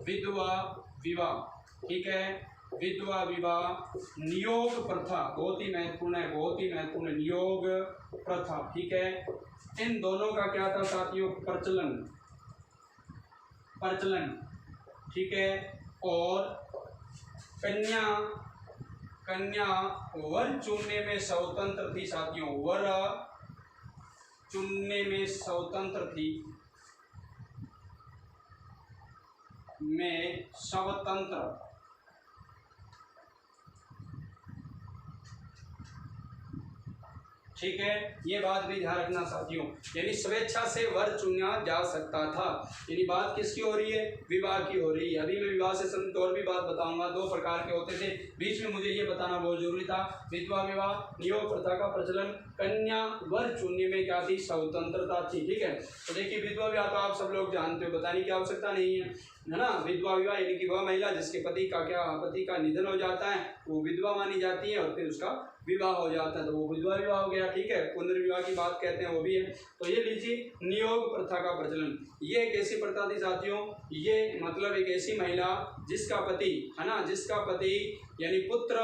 विधवा विवाह, ठीक है। विधवा विवाह, नियोग प्रथा, बहुत ही महत्वपूर्ण है, बहुत ही महत्वपूर्ण, नियोग प्रथा, ठीक है। इन दोनों का क्या था साथियों? प्रचलन, ठीक है। और कन्या वर चुनने में स्वतंत्र थी साथियों, वर चुनने में स्वतंत्र थी, ठीक है। ये बात भी ध्यान रखना साथियों, यानी स्वेच्छा से वर चुना जा सकता था। यानी बात किसकी हो रही है? विवाह की हो रही है। अभी मैं विवाह से संबंधित और भी बात बताऊंगा, 2 प्रकार के होते थे, बीच में मुझे ये बताना बहुत जरूरी था। विधवा विवाह, नियोग प्रथा का प्रचलन, कन्या वर चुनने में क्या थी? स्वतंत्रता थी, ठीक है। तो देखिए विधवा विवाह तो आप सब लोग जानते हो, बताने की आवश्यकता नहीं है ना। विधवा विवाह यानी कि वह महिला जिसके पति का निधन हो जाता है वो विधवा मानी जाती है और फिर उसका विवाह हो जाता है तो वो विधवा विवाह हो गया, ठीक है। पुनर्विवाह की बात कहते हैं वो भी है। तो ये लीजिए नियोग प्रथा का प्रचलन, ये एक ऐसी प्रथा थी साथियों, ये मतलब एक ऐसी महिला जिसका पति है ना, जिसका पति यानी पुत्र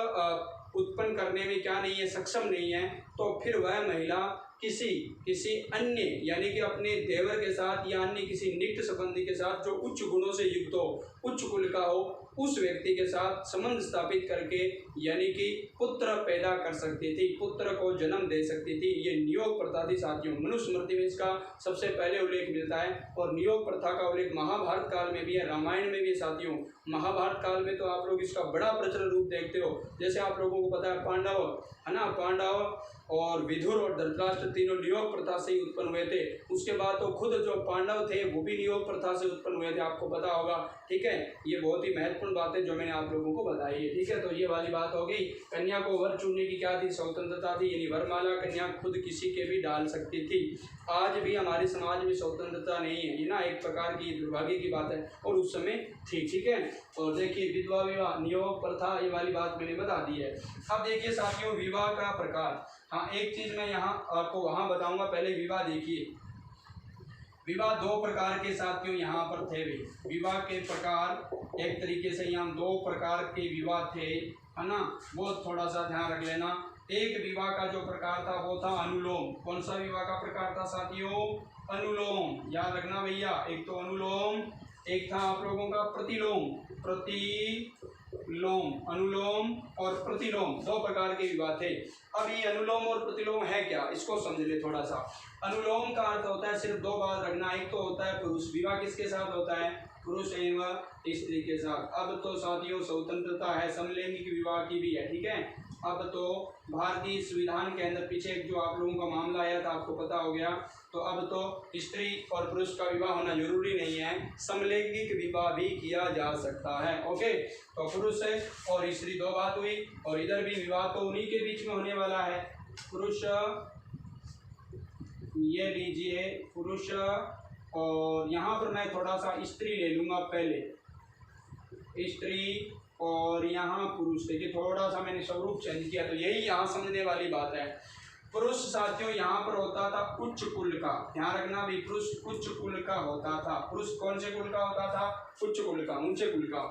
उत्पन्न करने में क्या नहीं है, सक्षम नहीं है, तो फिर वह महिला किसी अन्य यानी कि अपने देवर के साथ या अन्य किसी निकट संबंधी के साथ जो उच्च गुणों से युक्त हो, उच्च कुल का हो, उस व्यक्ति के साथ संबंध स्थापित करके यानी कि पुत्र पैदा कर सकती थी, पुत्र को जन्म दे सकती थी। ये नियोग प्रथा थी साथियों। मनुस्मृति में इसका सबसे पहले उल्लेख मिलता है और नियोग प्रथा का उल्लेख महाभारत काल में भी है, रामायण में भी है साथियों। महाभारत काल में तो आप लोग इसका बड़ा प्रचलन रूप देखते हो। जैसे आप लोगों को पता है पांडव है ना, पांडव और विदुर और धृतराष्ट्र तीनों नियोग प्रथा से ही उत्पन्न हुए थे। उसके बाद तो खुद जो पांडव थे वो भी नियोग प्रथा से उत्पन्न हुए थे, आपको पता होगा, ठीक है। ये बहुत ही महत्वपूर्ण बात है जो मैंने आप लोगों को बताई है, ठीक है। तो ये वाली बात हो गई। कन्या को वर चुनने की क्या थी? स्वतंत्रता थी, यानी वरमाला कन्या खुद किसी के भी डाल सकती थी। आज भी हमारे समाज में स्वतंत्रता नहीं है, ये ना एक प्रकार की दुर्भाग्य की बात है, और उस समय थी, ठीक है। और देखिए विधवा विवाह, नियोग प्रथा, ये वाली बात मैंने बता दी है। अब देखिए साथियों विवाह का प्रकार। हाँ एक चीज मैं यहाँ आपको वहाँ बताऊंगा, पहले विवाह देखिए। विवाह 2 प्रकार के साथियों यहाँ पर थे। विवाह के प्रकार एक तरीके से यहाँ 2 प्रकार के विवाह थे, है ना, वो थोड़ा सा ध्यान रख लेना। एक विवाह का जो प्रकार था वो था अनुलोम। कौन सा विवाह का प्रकार था साथियों? अनुलोम, याद रखना भैया। एक तो अनुलोम, एक था आप लोगों का प्रतिलोम। अनुलोम और प्रतिलोम 2 प्रकार के विवाह थे। अब ये अनुलोम और प्रतिलोम है क्या, इसको समझ ले थोड़ा सा। अनुलोम का अर्थ होता है, सिर्फ 2 बात रखना, एक तो होता है पुरुष विवाह किसके साथ होता है? पुरुष एवं स्त्री के साथ। अब तो साथियों स्वतंत्रता है, समलैंगिक विवाह की भी है, ठीक है। अब तो भारतीय संविधान के अंदर पीछे जो आप लोगों का मामला आया था आपको पता हो गया, तो अब तो स्त्री और पुरुष का विवाह होना जरूरी नहीं है, समलैंगिक विवाह भी किया जा सकता है। ओके, तो पुरुष और स्त्री 2 बात हुई, और इधर भी विवाह तो उन्हीं के बीच में होने वाला है। पुरुष, ये लीजिए पुरुष, और यहाँ पर मैं थोड़ा सा स्त्री ले लूँगा पहले, स्त्री और यहाँ पुरुष। देखिए थोड़ा सा मैंने स्वरूप चेंज किया, तो यही यहाँ समझने वाली बात है। पुरुष साथियों यहाँ पर होता था उच्च कुल का, ध्यान रखना भी, पुरुष उच्च कुल का होता था। पुरुष कौन से कुल का होता था? उच्च कुल का, ऊंचे कुल का।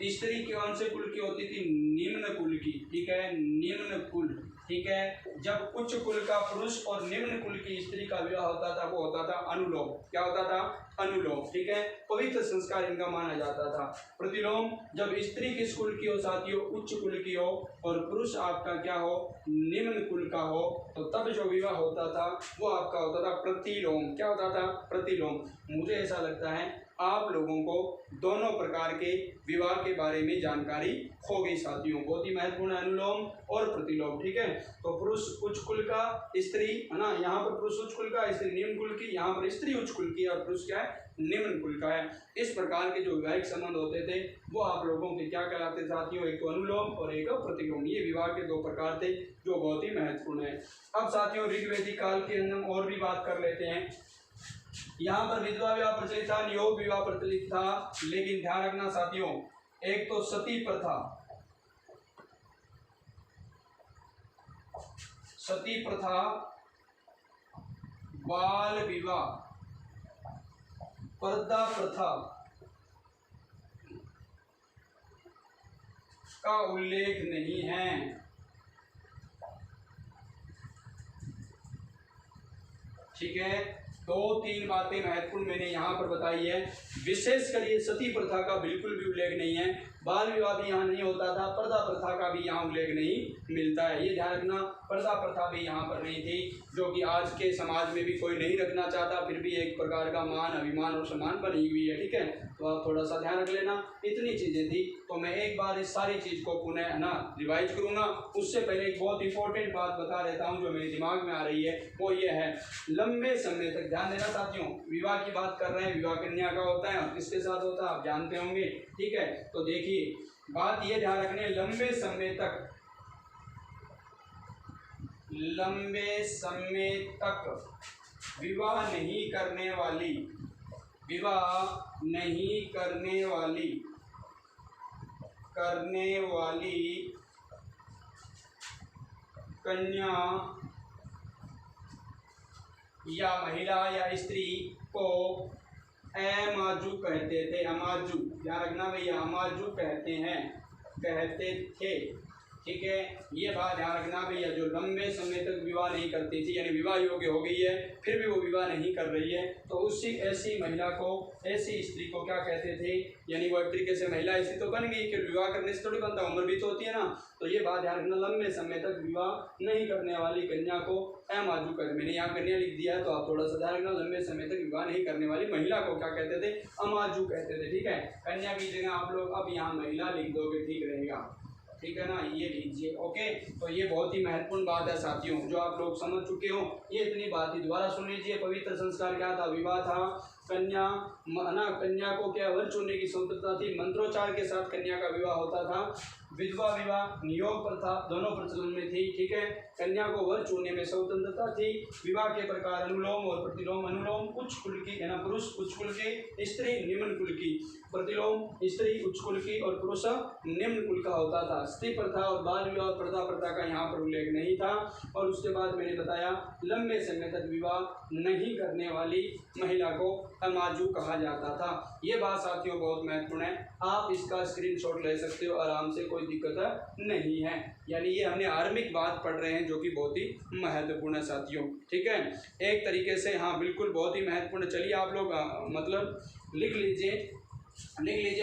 स्त्री कौन से कुल की होती थी? निम्न कुल की, ठीक है, निम्न कुल, ठीक है। जब उच्च कुल का पुरुष और निम्न कुल की स्त्री का विवाह होता था वो होता था अनुलोम। क्या होता था? अनुलोम, ठीक है। पवित्र संस्कार इनका माना जाता था। प्रतिलोम, जब स्त्री किस कुल की हो साथियों? उच्च कुल की हो, और पुरुष आपका क्या हो? निम्न कुल का हो, तो तब जो विवाह होता था वो आपका होता था प्रतिलोम। क्या होता था? प्रतिलोम। मुझे ऐसा लगता है आप लोगों को दोनों प्रकार के विवाह के बारे में जानकारी हो गई साथियों। बहुत ही महत्वपूर्ण अनुलोम और प्रतिलोम, ठीक है। तो पुरुष उच्च कुल का, स्त्री है ना, यहाँ पर पुरुष उच्च कुल का, स्त्री निम्न कुल की, यहाँ पर स्त्री उच्च कुल की और पुरुष क्या है? निम्न कुल का है। इस प्रकार के जो वैवाहिक संबंध होते थे वो आप लोगों के क्या कहलाते साथियों? एक तो अनुलोम और एक प्रतिलोम। ये विवाह के दो प्रकार थे जो बहुत ही महत्वपूर्ण है। अब साथियों ऋग्वेदिक काल के अंदर और भी बात कर लेते हैं। यहाँ पर विधवा विवाह प्रचलित था, नियोग विवाह प्रचलित था, लेकिन ध्यान रखना साथियों, एक तो सती प्रथा, सती प्रथा, बाल विवाह, पर्दा प्रथा का उल्लेख नहीं है। ठीक है, दो तीन बातें महत्वपूर्ण मैंने यहाँ पर बताई है। विशेषकर ये सती प्रथा का बिल्कुल भी उल्लेख नहीं है, बाल विवाह भी यहाँ नहीं होता था, पर्दा प्रथा का भी यहाँ उल्लेख नहीं मिलता है। ये ध्यान रखना, पर्दा प्रथा भी यहाँ पर नहीं थी, जो कि आज के समाज में भी कोई नहीं रखना चाहता, फिर भी एक प्रकार का मान, अभिमान और सम्मान बनी हुई है, ठीक है। तो आप थोड़ा सा ध्यान रख लेना, इतनी चीज़ें थी। तो मैं एक बार इस सारी चीज़ को पुनः है ना रिवाइज करूँगा। उससे पहले एक बहुत इंपॉर्टेंट बात बता देता हूँ जो मेरे दिमाग में आ रही है, वो ये है, लंबे समय तक ध्यान देना साथियों, विवाह की बात कर रहे हैं, विवाह कन्या का होता है और किसके साथ होता है आप जानते होंगे, ठीक है। तो देखिए बात ये ध्यान रखने, लंबे समय तक विवाह नहीं करने वाली कन्या या महिला या स्त्री को अमाजू कहते थे। अमाजू, ध्यान रखना भैया, अमाजू कहते थे, ठीक है। ये बात ध्यान रखना भैया, जो लंबे समय तक विवाह नहीं करती थी, यानी विवाह योग्य हो गई है फिर भी वो विवाह नहीं कर रही है, तो उसी ऐसी महिला को, ऐसी स्त्री को क्या कहते थे? यानी वो एक तरीके से महिला ऐसी तो बन गई कि विवाह करने से थोड़ी बनता, उम्र भी तो होती है ना। तो ये बात ध्यान रखना, लंबे समय तक विवाह नहीं करने वाली कन्या को अमाजू कहते। मैंने यहाँ कन्या लिख दिया है तो आप थोड़ा सा ध्यान रखना, लंबे समय तक विवाह नहीं करने वाली महिला को क्या कहते थे? अमाजू कहते थे, ठीक है। कन्या की जगह आप लोग अब यहाँ महिला लिख दोगे, ठीक रहेगा, ठीक है ना, ये लीजिए, ओके। तो ये बहुत ही महत्वपूर्ण बात है साथियों, जो आप लोग समझ चुके हो। ये इतनी बात ही दोबारा सुन लीजिए। पवित्र संस्कार क्या था? विवाह था, कन्या को क्या वर चुनने की स्वतंत्रता थी, मंत्रोच्चार के साथ कन्या का विवाह होता था। विधवा विवाह, नियोग प्रथा दोनों प्रचलन में थी, ठीक है। कन्या को वर चुनने में स्वतंत्रता थी। विवाह के प्रकार अनुलोम और प्रतिलोम। अनुलोम उच्च कुल की, है ना, पुरुष उच्च कुल की, स्त्री निम्न कुल की। प्रतिलोम स्त्री उच्च कुल की और पुरुष निम्न कुल का होता था। स्त्री प्रथा और बाल विवाह और पर्दा प्रथा का यहाँ पर उल्लेख नहीं था। और उसके बाद मैंने बताया, लंबे समय तक विवाह नहीं करने वाली महिला को अमाजू कहा जाता था। ये बात साथियों बहुत महत्वपूर्ण है, आप इसका स्क्रीनशॉट ले सकते हो आराम से, कोई दिक्कत नहीं है। यानी ये हमने आरंभिक बात पढ़ रहे हैं जो कि बहुत ही महत्वपूर्ण है साथियों, ठीक है। एक तरीके से हाँ बिल्कुल बहुत ही महत्वपूर्ण। चलिए आप लोग मतलब लिख लीजिए,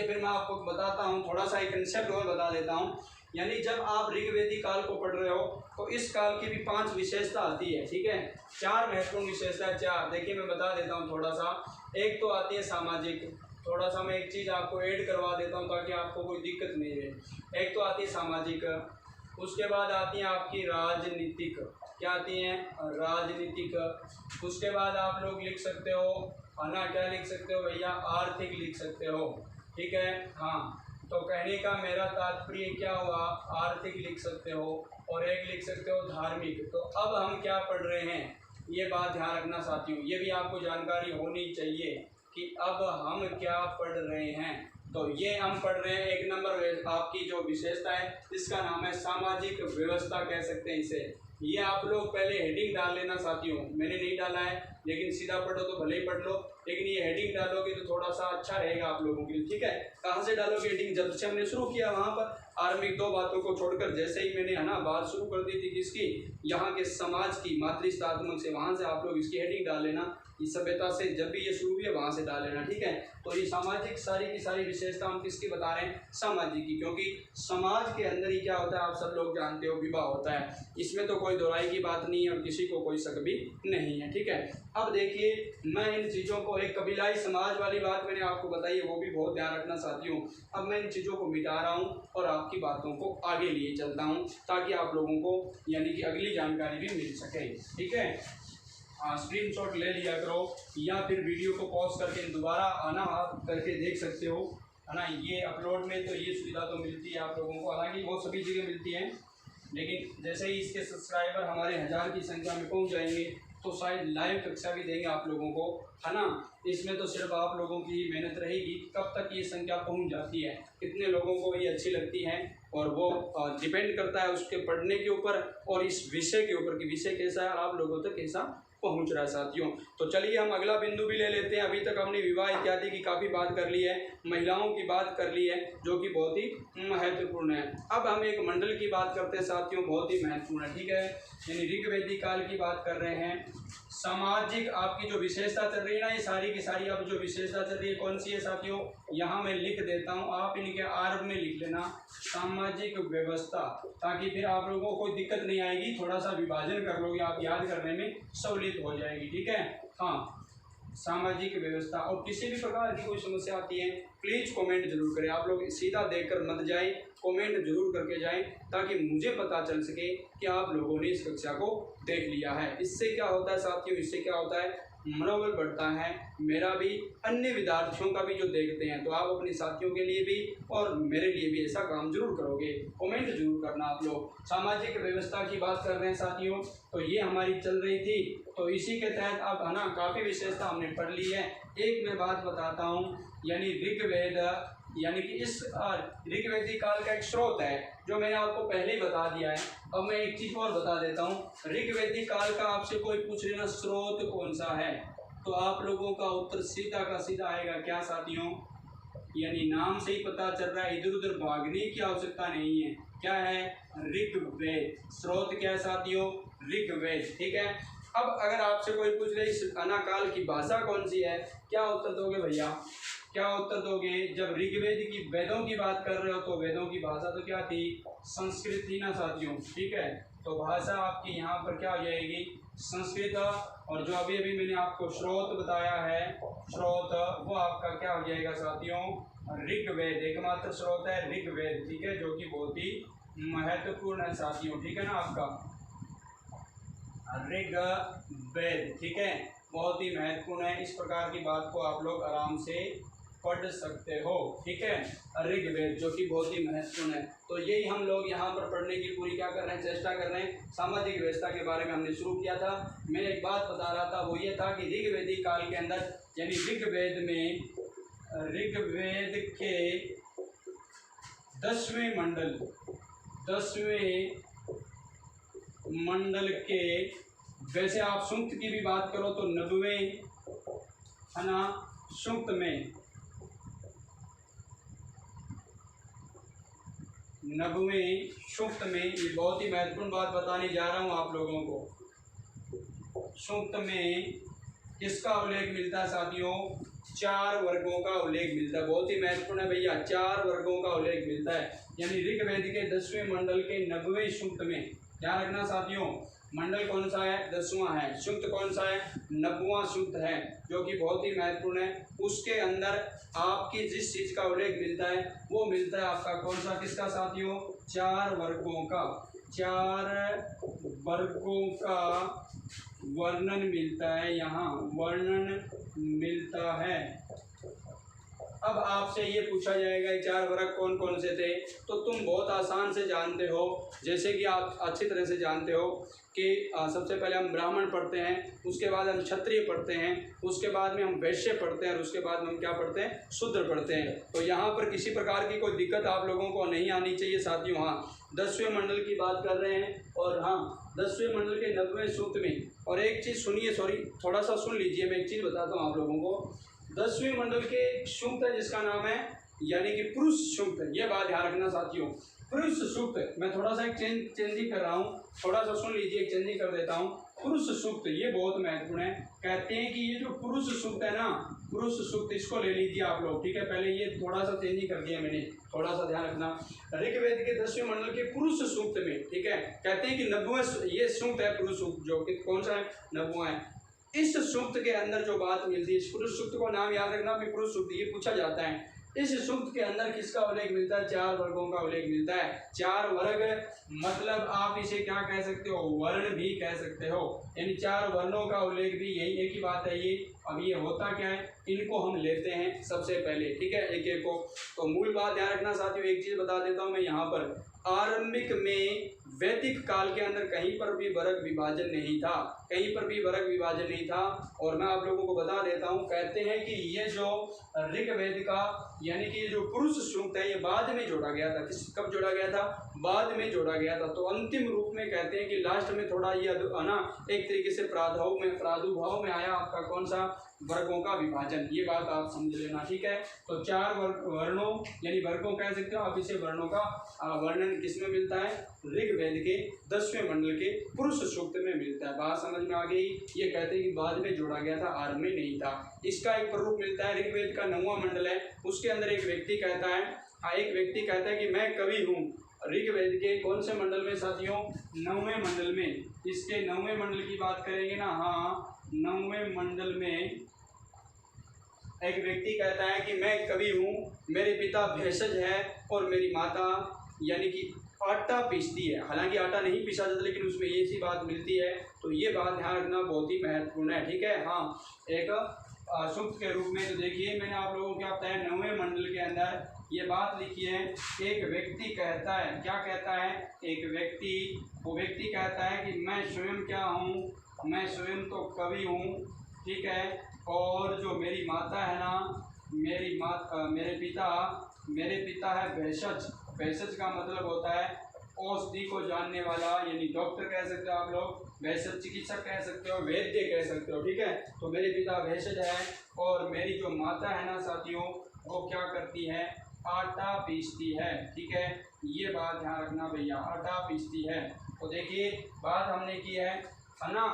फिर मैं आपको बताता हूँ, थोड़ा सा एक कंसेप्ट और बता देता हूँ। यानी जब आप ऋग्वेदिक काल को पढ़ रहे हो तो इस काल की भी 5 विशेषता आती है, ठीक है। 4 महत्वपूर्ण विशेषता, 4 देखिए मैं बता देता हूँ थोड़ा सा। एक तो आती है सामाजिक, थोड़ा सा मैं एक चीज़ आपको ऐड करवा देता हूँ ताकि आपको कोई दिक्कत नहीं रहे। एक तो आती है सामाजिक, उसके बाद आती है आपकी राजनीतिक, क्या आती हैं? राजनीतिक। उसके बाद आप लोग लिख सकते हो, है ना, क्या लिख सकते हो भैया? आर्थिक लिख सकते हो, ठीक है। हाँ, तो कहने का मेरा तात्पर्य क्या हुआ? आर्थिक लिख सकते हो और एक लिख सकते हो धार्मिक। तो अब हम क्या पढ़ रहे हैं, ये बात ध्यान रखना साथियों, ये भी आपको जानकारी होनी चाहिए कि अब हम क्या पढ़ रहे हैं। तो ये हम पढ़ रहे हैं 1 नंबर आपकी जो विशेषता है इसका नाम है सामाजिक व्यवस्था कह सकते हैं इसे। ये आप लोग पहले हेडिंग डाल लेना साथियों, मैंने नहीं डाला है लेकिन सीधा पढ़ो तो भले ही पढ़ लो, लेकिन ये हेडिंग डालोगे तो थोड़ा सा अच्छा रहेगा आप लोगों के लिए, ठीक है। कहाँ से डालोगे हेडिंग? जब से हमने शुरू किया वहाँ पर आरंभिक 2 बातों को छोड़कर, जैसे ही मैंने है ना बात शुरू कर दी थी किसकी, यहाँ के समाज की, मातृत्वात्मक से, वहाँ से आप लोग इसकी हेडिंग डाल लेना। इस सभ्यता से जब भी ये शुरू हुई है वहाँ से डाल लेना, ठीक है। तो ये सामाजिक सारी की सारी विशेषता हम किसकी बता रहे हैं? सामाजिक की, क्योंकि समाज के अंदर ही क्या होता है आप सब लोग जानते हो, विवाह होता है, इसमें तो कोई दोहराई की बात नहीं है और किसी को कोई शक भी नहीं है, ठीक है। अब देखिए मैं इन चीज़ों को, एक कबीलाई समाज वाली बात मैंने आपको बताई है, वो भी बहुत ध्यान रखना साथियों। अब मैं इन चीज़ों को मिटा रहा हूँ और आपकी बातों को आगे लिए चलता हूँ ताकि आप लोगों को यानी कि अगली जानकारी भी मिल सके, ठीक है। हाँ, स्क्रीनशॉट ले लिया करो या फिर वीडियो को पॉज करके दोबारा आना आप करके देख सकते हो, है ना। ये अपलोड में तो ये सुविधा तो मिलती है आप लोगों को, हालांकि वो सभी जगह मिलती है, लेकिन जैसे ही इसके सब्सक्राइबर हमारे 1000 की संख्या में पहुंच जाएंगे तो शायद लाइव कक्षा भी देंगे आप लोगों को, है ना। इसमें तो सिर्फ आप लोगों की ही मेहनत रहेगी, कब तक ये संख्या पहुंच जाती है, कितने लोगों को ये अच्छी लगती है, और वो डिपेंड करता है उसके पढ़ने के ऊपर और इस विषय के ऊपर कि विषय कैसा है और आप लोगों तक कैसा पहुंच रहा है साथियों। तो चलिए हम अगला बिंदु भी ले लेते हैं। अभी तक हमने विवाह इत्यादि की काफ़ी बात कर ली है, महिलाओं की बात कर ली है जो कि बहुत ही महत्वपूर्ण है। अब हम एक मंडल की बात करते हैं साथियों, बहुत ही महत्वपूर्ण है, ठीक है। यानी ऋग्वेदिक काल की बात कर रहे हैं। सामाजिक आपकी जो विशेषता चल रही है ना, ये सारी की सारी अब जो विशेषता चल रही है कौन सी है साथियों, यहाँ मैं लिख देता हूँ, आप इनके आरंभ में लिख लेना सामाजिक व्यवस्था, ताकि फिर आप लोगों को कोई दिक्कत नहीं आएगी, थोड़ा सा विभाजन कर लोगे आप, याद करने में सहूलियत हो जाएगी, ठीक है। हाँ, सामाजिक व्यवस्था। और किसी भी प्रकार की कोई समस्या आती है प्लीज़ कमेंट जरूर करें, आप लोग सीधा देखकर मत जाएं, कमेंट जरूर करके जाएं ताकि मुझे पता चल सके कि आप लोगों ने इस कक्षा को देख लिया है। इससे क्या होता है साथियों, इससे क्या होता है, मनोबल बढ़ता है मेरा भी, अन्य विद्यार्थियों का भी जो देखते हैं, तो आप अपने साथियों के लिए भी और मेरे लिए भी ऐसा काम जरूर करोगे, कमेंट जरूर करना आप लोग। सामाजिक व्यवस्था की बात कर रहे हैं साथियों, तो ये हमारी चल रही थी, तो इसी के तहत अब है ना काफ़ी विशेषता हमने पढ़ ली है। एक मैं बात बताता हूँ, यानी ऋग्वेद, यानी कि इस ऋग्वेदिक काल का एक स्रोत है जो मैंने आपको पहले ही बता दिया है। अब मैं एक चीज़ और बता देता हूँ, ऋग्वेदिक काल का आपसे कोई पूछ लेना स्रोत कौन सा है, तो आप लोगों का उत्तर सीधा का सीधा आएगा क्या साथियों, यानी नाम से ही पता चल रहा है, इधर उधर भागने की आवश्यकता नहीं है, क्या है, ऋग्वेद। स्रोत क्या है साथियों, ऋग्वेद, ठीक है। अब अगर आपसे कोई पूछ ले इस अनाकाल की भाषा कौन सी है, क्या उत्तर दोगे भैया, क्या उत्तर दोगे? जब ऋग्वेद की वेदों की बात कर रहे हो तो वेदों की भाषा तो क्या थी, संस्कृत थी ना साथियों, ठीक है। तो भाषा आपकी यहाँ पर क्या हो जाएगी, संस्कृत। और जो अभी अभी मैंने आपको स्रोत बताया है, स्रोत वो आपका क्या हो जाएगा साथियों, ऋग्वेद। एकमात्र स्रोत है ऋग्वेद, ठीक है, जो कि बहुत ही महत्वपूर्ण है साथियों, ठीक है ना, आपका ऋग्वेद, ठीक है, बहुत ही महत्वपूर्ण है। इस प्रकार की बात को आप लोग आराम से पढ़ सकते हो, ठीक है, ऋग्वेद जो कि बहुत ही महत्वपूर्ण है। तो यही हम लोग यहाँ पर पढ़ने की पूरी क्या कर रहे हैं, चेष्टा कर रहे हैं। सामाजिक व्यवस्था के बारे में हमने शुरू किया था, मैं एक बात बता रहा था, वो ये था कि ऋग्वेदिक काल के अंदर, यानी ऋग्वेद में, ऋग्वेद के 10वें मंडल, 10वें मंडल के, वैसे आप सूक्त की भी बात करो तो 90वें, है ना, सूक्त में 90वें सूक्त में, ये बहुत ही महत्वपूर्ण बात बताने जा रहा हूँ आप लोगों को। सूक्त में किसका उल्लेख मिलता है साथियों, 4 वर्गों का उल्लेख मिलता है, बहुत ही महत्वपूर्ण है भैया, 4 वर्गों का उल्लेख मिलता है। यानी ऋग्वेद के 10वें मंडल के 90वें सूक्त में, ध्यान रखना साथियों, मंडल कौन सा है, 10वां है, सूक्त कौन सा है, 90वां सूक्त है, जो कि बहुत ही महत्वपूर्ण है। उसके अंदर आपकी जिस चीज़ का उल्लेख मिलता है वो मिलता है आपका कौन सा, किसका साथियों, 4 वर्गों का, 4 वर्गों का वर्णन मिलता है, यहाँ वर्णन मिलता है, अब आपसे ये पूछा जाएगा ये 4 वर्ग कौन कौन से थे, तो तुम बहुत आसान से जानते हो, जैसे कि आप अच्छी तरह से जानते हो कि सबसे पहले हम ब्राह्मण पढ़ते हैं, उसके बाद हम क्षत्रिय पढ़ते हैं, उसके बाद में हम वैश्य पढ़ते हैं और उसके बाद में हम क्या पढ़ते हैं, शूद्र पढ़ते हैं। तो यहाँ पर किसी प्रकार की कोई दिक्कत आप लोगों को नहीं आनी चाहिए साथियों। हाँ, 10वें मंडल की बात कर रहे हैं और हाँ 10वें मंडल के 90वें सूक्त में। और एक चीज़ सुनिए, थोड़ा सा सुन लीजिए, मैं एक चीज़ बताता हूँ आप लोगों को। 10वें मंडल के सूक्त है जिसका नाम है यानी कि पुरुष सूक्त। ये बात ध्यान रखना साथियों, पुरुष सूक्त। मैं थोड़ा सा एक चेंजिंग कर रहा हूँ, थोड़ा सा सुन लीजिए, एक चेंजिंग कर देता हूँ। पुरुष सूक्त ये बहुत महत्वपूर्ण है। कहते हैं कि ये जो पुरुष सूक्त है ना, पुरुष सूक्त, इसको ले लीजिए आप लोग, ठीक है। पहले ये थोड़ा सा चेंजिंग कर दिया मैंने, थोड़ा सा ध्यान रखना। ऋग्वेद के 10वें मंडल के पुरुष सूक्त में, ठीक है, कहते हैं कि 90वां ये सूक्त है पुरुष सूक्त, जो कि कौन सा है, 90वां है। इस सूक्त के अंदर जो बात मिलती है, इस पुरुष सूक्त को नाम याद रखना, पुरुष सूक्त ये पूछा जाता है। इस सूक्त के अंदर किसका उल्लेख मिलता है, 4 वर्गों का उल्लेख मिलता है। 4 वर्ग मतलब आप इसे क्या कह सकते हो, वर्ण भी कह सकते हो, यानी 4 वर्णों का उल्लेख भी, यही एक ही बात है ये। अब ये होता क्या है, इनको हम लेते हैं सबसे पहले, ठीक है, एक एक को। तो मूल बात ध्यान रखना साथियों, एक चीज बता देता हूँ मैं यहाँ पर, आरंभिक में वैदिक काल के अंदर कहीं पर भी वर्ग विभाजन नहीं था, कहीं पर भी वर्ग विभाजन नहीं था। और मैं आप लोगों को बता देता हूँ, कहते हैं कि ये जो ऋग्वेद का यानी कि जो पुरुष सूक्त है, ये बाद में जोड़ा गया था। कब जोड़ा गया था, बाद में जोड़ा गया था। तो अंतिम रूप में कहते हैं कि लास्ट में थोड़ा ये ना एक तरीके से प्रादुर्भाव में आया आपका कौन सा, वर्गों का विभाजन। ये बात आप समझ लेना, ठीक है। तो 4 वर्णों यानी वर्गों कह सकते हो आप इसे, वर्णों का वर्णन किसमें मिलता है, ऋग्वेद के 10वें मंडल के पुरुष सूक्त में मिलता है। बात समझ में आ गई। ये कहते हैं कि बाद में जोड़ा गया था, आरंभ में नहीं था। इसका एक प्ररूप मिलता है, ऋग्वेद का 9वां मंडल है, उसके अंदर एक व्यक्ति कहता है कि मैं कवि हूँ। ऋग्वेद के कौन से मंडल में साथियों, 9वें मंडल में। इसके 9वें मंडल की बात करेंगे ना, हाँ 9वें मंडल में एक व्यक्ति कहता है कि मैं कवि हूँ, मेरे पिता भेषज है और मेरी माता यानी कि आटा पीसती है। हालांकि आटा नहीं पीसा जाता, लेकिन उसमें ये सी बात मिलती है। तो ये बात ध्यान रखना बहुत ही महत्वपूर्ण है, ठीक है। हाँ, एक सूक्त के रूप में। तो देखिए मैंने आप लोगों को क्या बताया, 9वें मंडल के अंदर ये बात लिखी है। एक व्यक्ति कहता है, क्या कहता है, एक व्यक्ति, वो व्यक्ति कहता है कि मैं स्वयं क्या हूँ, मैं स्वयं तो कवि हूँ, ठीक है। और जो मेरी माता है ना, मेरे पिता है भेषज। भेषज का मतलब होता है औषधि को जानने वाला, यानी डॉक्टर कह सकते हो आप लोग, भेषज चिकित्सक कह सकते हो, वैद्य कह सकते हो, ठीक है। तो मेरे पिता भेषज है और मेरी जो माता है ना साथियों, वो क्या करती है, आटा पीसती है, ठीक है। ये बात ध्यान रखना भैया, आटा पीसती है। तो देखिए बात हमने की है ना,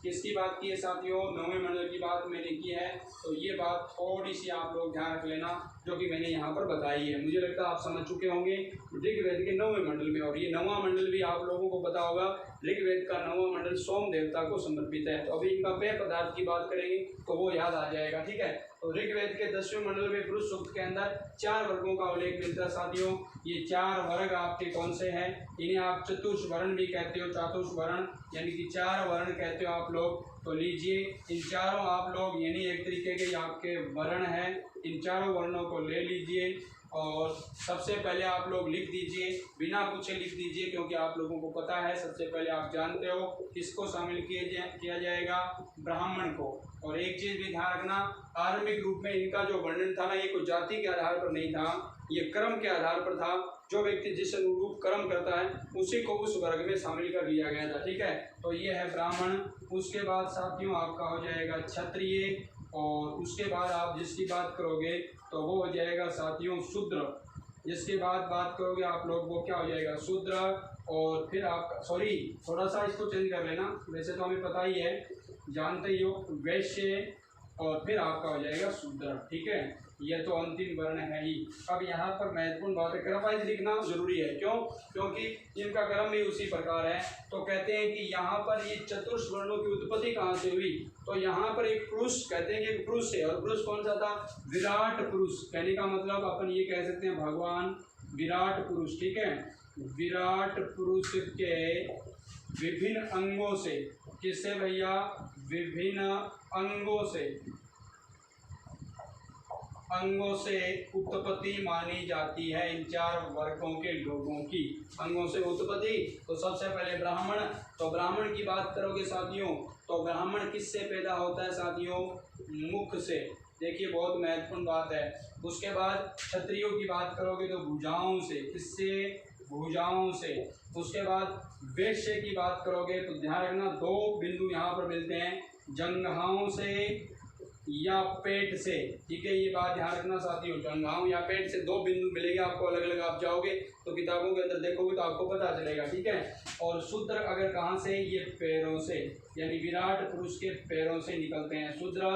किसकी बात की है साथियों, 9वें मंडल की बात मैंने की है। तो ये बात थोड़ी सी आप लोग ध्यान रख लेना, जो कि मैंने यहाँ पर बताई है। मुझे लगता है आप समझ चुके होंगे ऋग्वेद के 9वें मंडल में। और ये 9वां मंडल भी आप लोगों को पता होगा, ऋग्वेद का 9वां मंडल सोम देवता को समर्पित है। तो अभी इनका पेय पदार्थ की बात करेंगे तो वो याद आ जाएगा, ठीक है। तो ऋग्वेद के 10वें मंडल में पुरुष सूक्त के अंदर 4 वर्गों का उल्लेख मिलता है साथियों। ये 4 वर्ग आपके कौन से हैं, इन्हें आप चतुष्वर्ण भी कहते हो, चातुष्वर्ण यानी कि 4 वर्ण कहते हो आप लोग। तो लीजिए इन चारों आप लोग यानी एक तरीके के आपके वर्ण हैं, इन चारों वर्णों को ले लीजिए और सबसे पहले आप लोग लिख दीजिए, बिना पूछे लिख दीजिए, क्योंकि आप लोगों को पता है सबसे पहले आप जानते हो किसको शामिल किया जाएगा, ब्राह्मण को। और एक चीज़ भी ध्यान रखना, आरंभिक रूप में इनका जो वर्णन था ना, ये कोई जाति के आधार पर नहीं था, ये क्रम के आधार पर था। जो व्यक्ति जिस अनुरूप कर्म करता है उसी को उस वर्ग में शामिल कर लिया गया था, ठीक है। तो ये है ब्राह्मण। उसके बाद साथियों आपका हो जाएगा क्षत्रिय, और उसके बाद आप जिसकी बात करोगे तो वो हो जाएगा साथियों शूद्र। जिसके बाद बात करोगे आप लोग वो क्या हो जाएगा, शूद्र। और फिर आप थोड़ा सा इसको चेंज कर लेना, वैसे तो हमें पता ही है, जानते ही हो, वैश्य, और फिर आपका हो जाएगा शूद्र, ठीक है। यह तो अंतिम वर्ण है ही। अब यहाँ पर महत्वपूर्ण बात है, क्रम वाइज लिखना जरूरी है। क्यों, क्योंकि इनका क्रम भी उसी प्रकार है। तो कहते हैं कि यहाँ पर ये चतुर्वर्णों की उत्पत्ति कहाँ से हुई, तो यहाँ पर एक पुरुष, कहते हैं कि एक पुरुष है, और पुरुष कौन सा था, विराट पुरुष। कहने का मतलब अपन ये कह सकते हैं भगवान विराट पुरुष, ठीक है। विराट पुरुष के विभिन्न अंगों से, किससे भैया, विभिन्न अंगों से, अंगों से उत्पत्ति मानी जाती है इन 4 वर्गों के लोगों की। अंगों से उत्पत्ति, तो सबसे पहले ब्राह्मण। तो ब्राह्मण की बात करोगे साथियों, तो ब्राह्मण किससे पैदा होता है साथियों? मुख से। देखिए बहुत महत्वपूर्ण बात है। उसके बाद क्षत्रियों की बात करोगे तो भुजाओं से। किससे? भुजाओं से। उसके बाद वैश्य की बात करोगे तो ध्यान रखना 2 बिंदु यहाँ पर मिलते हैं, जंघाओं से या पेट से। ठीक है, ये बात ध्यान रखना साथियों, जंघाओं या पेट से 2 बिंदु मिलेंगे आपको अलग अलग। आप जाओगे तो किताबों के अंदर देखोगे तो आपको पता चलेगा। ठीक है, और शूद्र अगर कहाँ से? ये पैरों से, यानी विराट पुरुष के पैरों से निकलते हैं शूद्र।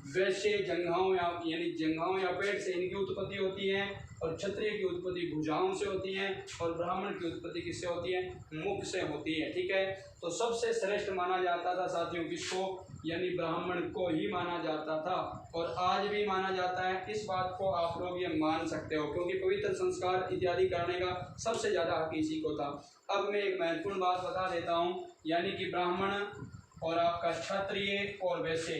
वैश्य जंघाओं यानी जंघाओं या पेट से इनकी उत्पत्ति होती है, और क्षत्रिय की उत्पत्ति भुजाओं से होती है, और ब्राह्मण की उत्पत्ति किससे होती है? मुख से होती है। ठीक है, तो सबसे श्रेष्ठ माना जाता था साथियों किसको? यानी ब्राह्मण को ही माना जाता था, और आज भी माना जाता है। इस बात को आप लोग ये मान सकते हो, क्योंकि पवित्र संस्कार इत्यादि करने का सबसे ज़्यादा हक इसी को था। अब मैं एक महत्वपूर्ण बात बता देता हूँ, यानी कि ब्राह्मण और आपका क्षत्रिय और वैश्य,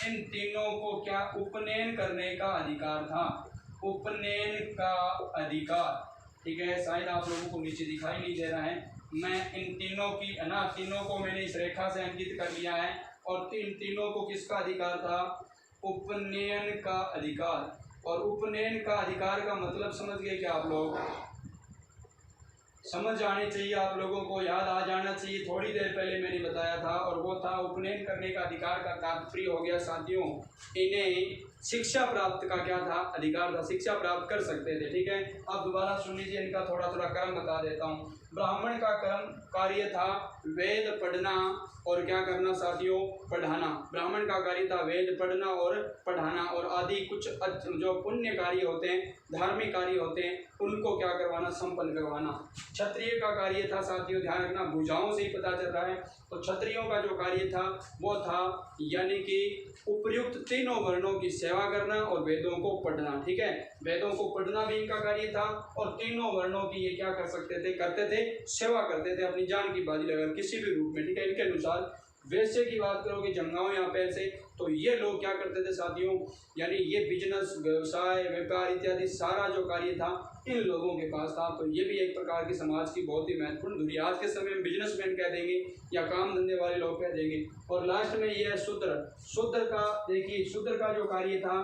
इन तीनों को क्या उपनयन करने का अधिकार था? उपनयन का अधिकार। ठीक है, शायद आप लोगों को नीचे दिखाई नहीं दे रहा है। मैं इन तीनों की तीनों को मैंने इस रेखा से अंकित कर लिया है, और इन तीनों को किसका अधिकार था? उपनयन का अधिकार। और उपनयन का अधिकार का मतलब समझ गए क्या आप लोग? समझ आनी चाहिए आप लोगों को, याद आ जाना चाहिए। थोड़ी देर पहले मैंने बताया था, और वो था उपनयन करने का अधिकार का तात्पर्य हो गया साथियों, इन्हें शिक्षा प्राप्त का क्या था? अधिकार था, शिक्षा प्राप्त कर सकते थे। ठीक है, अब दोबारा सुन लीजिए, इनका थोड़ा थोड़ा क्रम बता देता हूँ। ब्राह्मण का क्रम कार्य था वेद पढ़ना और क्या करना साथियों? पढ़ाना। ब्राह्मण का कार्य था वेद पढ़ना और पढ़ाना, और आदि कुछ जो पुण्य कार्य होते हैं, धार्मिक कार्य होते हैं, उनको क्या करवाना? संपन्न करवाना। क्षत्रिय का कार्य था साथियों, ध्यान रखना, भुजाओं से ही पता चल रहा है, तो क्षत्रियों का जो कार्य था वो था यानी कि उपयुक्त तीनों वर्णों की सेवा करना और वेदों को पढ़ना। ठीक है, वेदों को पढ़ना भी इनका कार्य था, और तीनों वर्णों की ये क्या कर सकते थे? करते थे, सेवा करते थे अपनी जान की बाजी लगाकर किसी भी रूप में। ठीक है, इनके अनुसार। वैश्य की बात करोगे जंघाओं या पैर से, तो ये लोग क्या करते थे साथियों? यानी ये बिजनेस, व्यवसाय, व्यापार इत्यादि सारा जो कार्य था इन लोगों के पास था। तो ये भी एक प्रकार की समाज की बहुत ही महत्वपूर्ण धुरी। आज के समय में बिजनेसमैन कह देंगे या काम धंधे वाले लोग कह देंगे। और लास्ट में ये है शूद्र। शूद्र का देखिए, शूद्र का जो कार्य था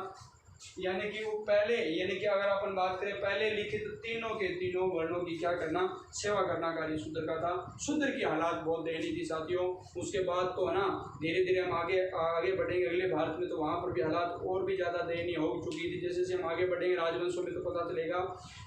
यानी कि वो पहले, यानी कि अगर अपन बात करें पहले लिखित तीनों के तीनों वर्णों की क्या करना? सेवा करना कार्य शूद्र का था। शूद्र की हालात बहुत दयनीय थी साथियों। उसके बाद तो है ना, धीरे धीरे हम आगे बढ़ेंगे अगले भारत में, तो वहाँ पर भी हालात और भी ज़्यादा दयनीय हो चुकी थी। जैसे जैसे हम आगे बढ़ेंगे राजवंशों में तो पता चलेगा।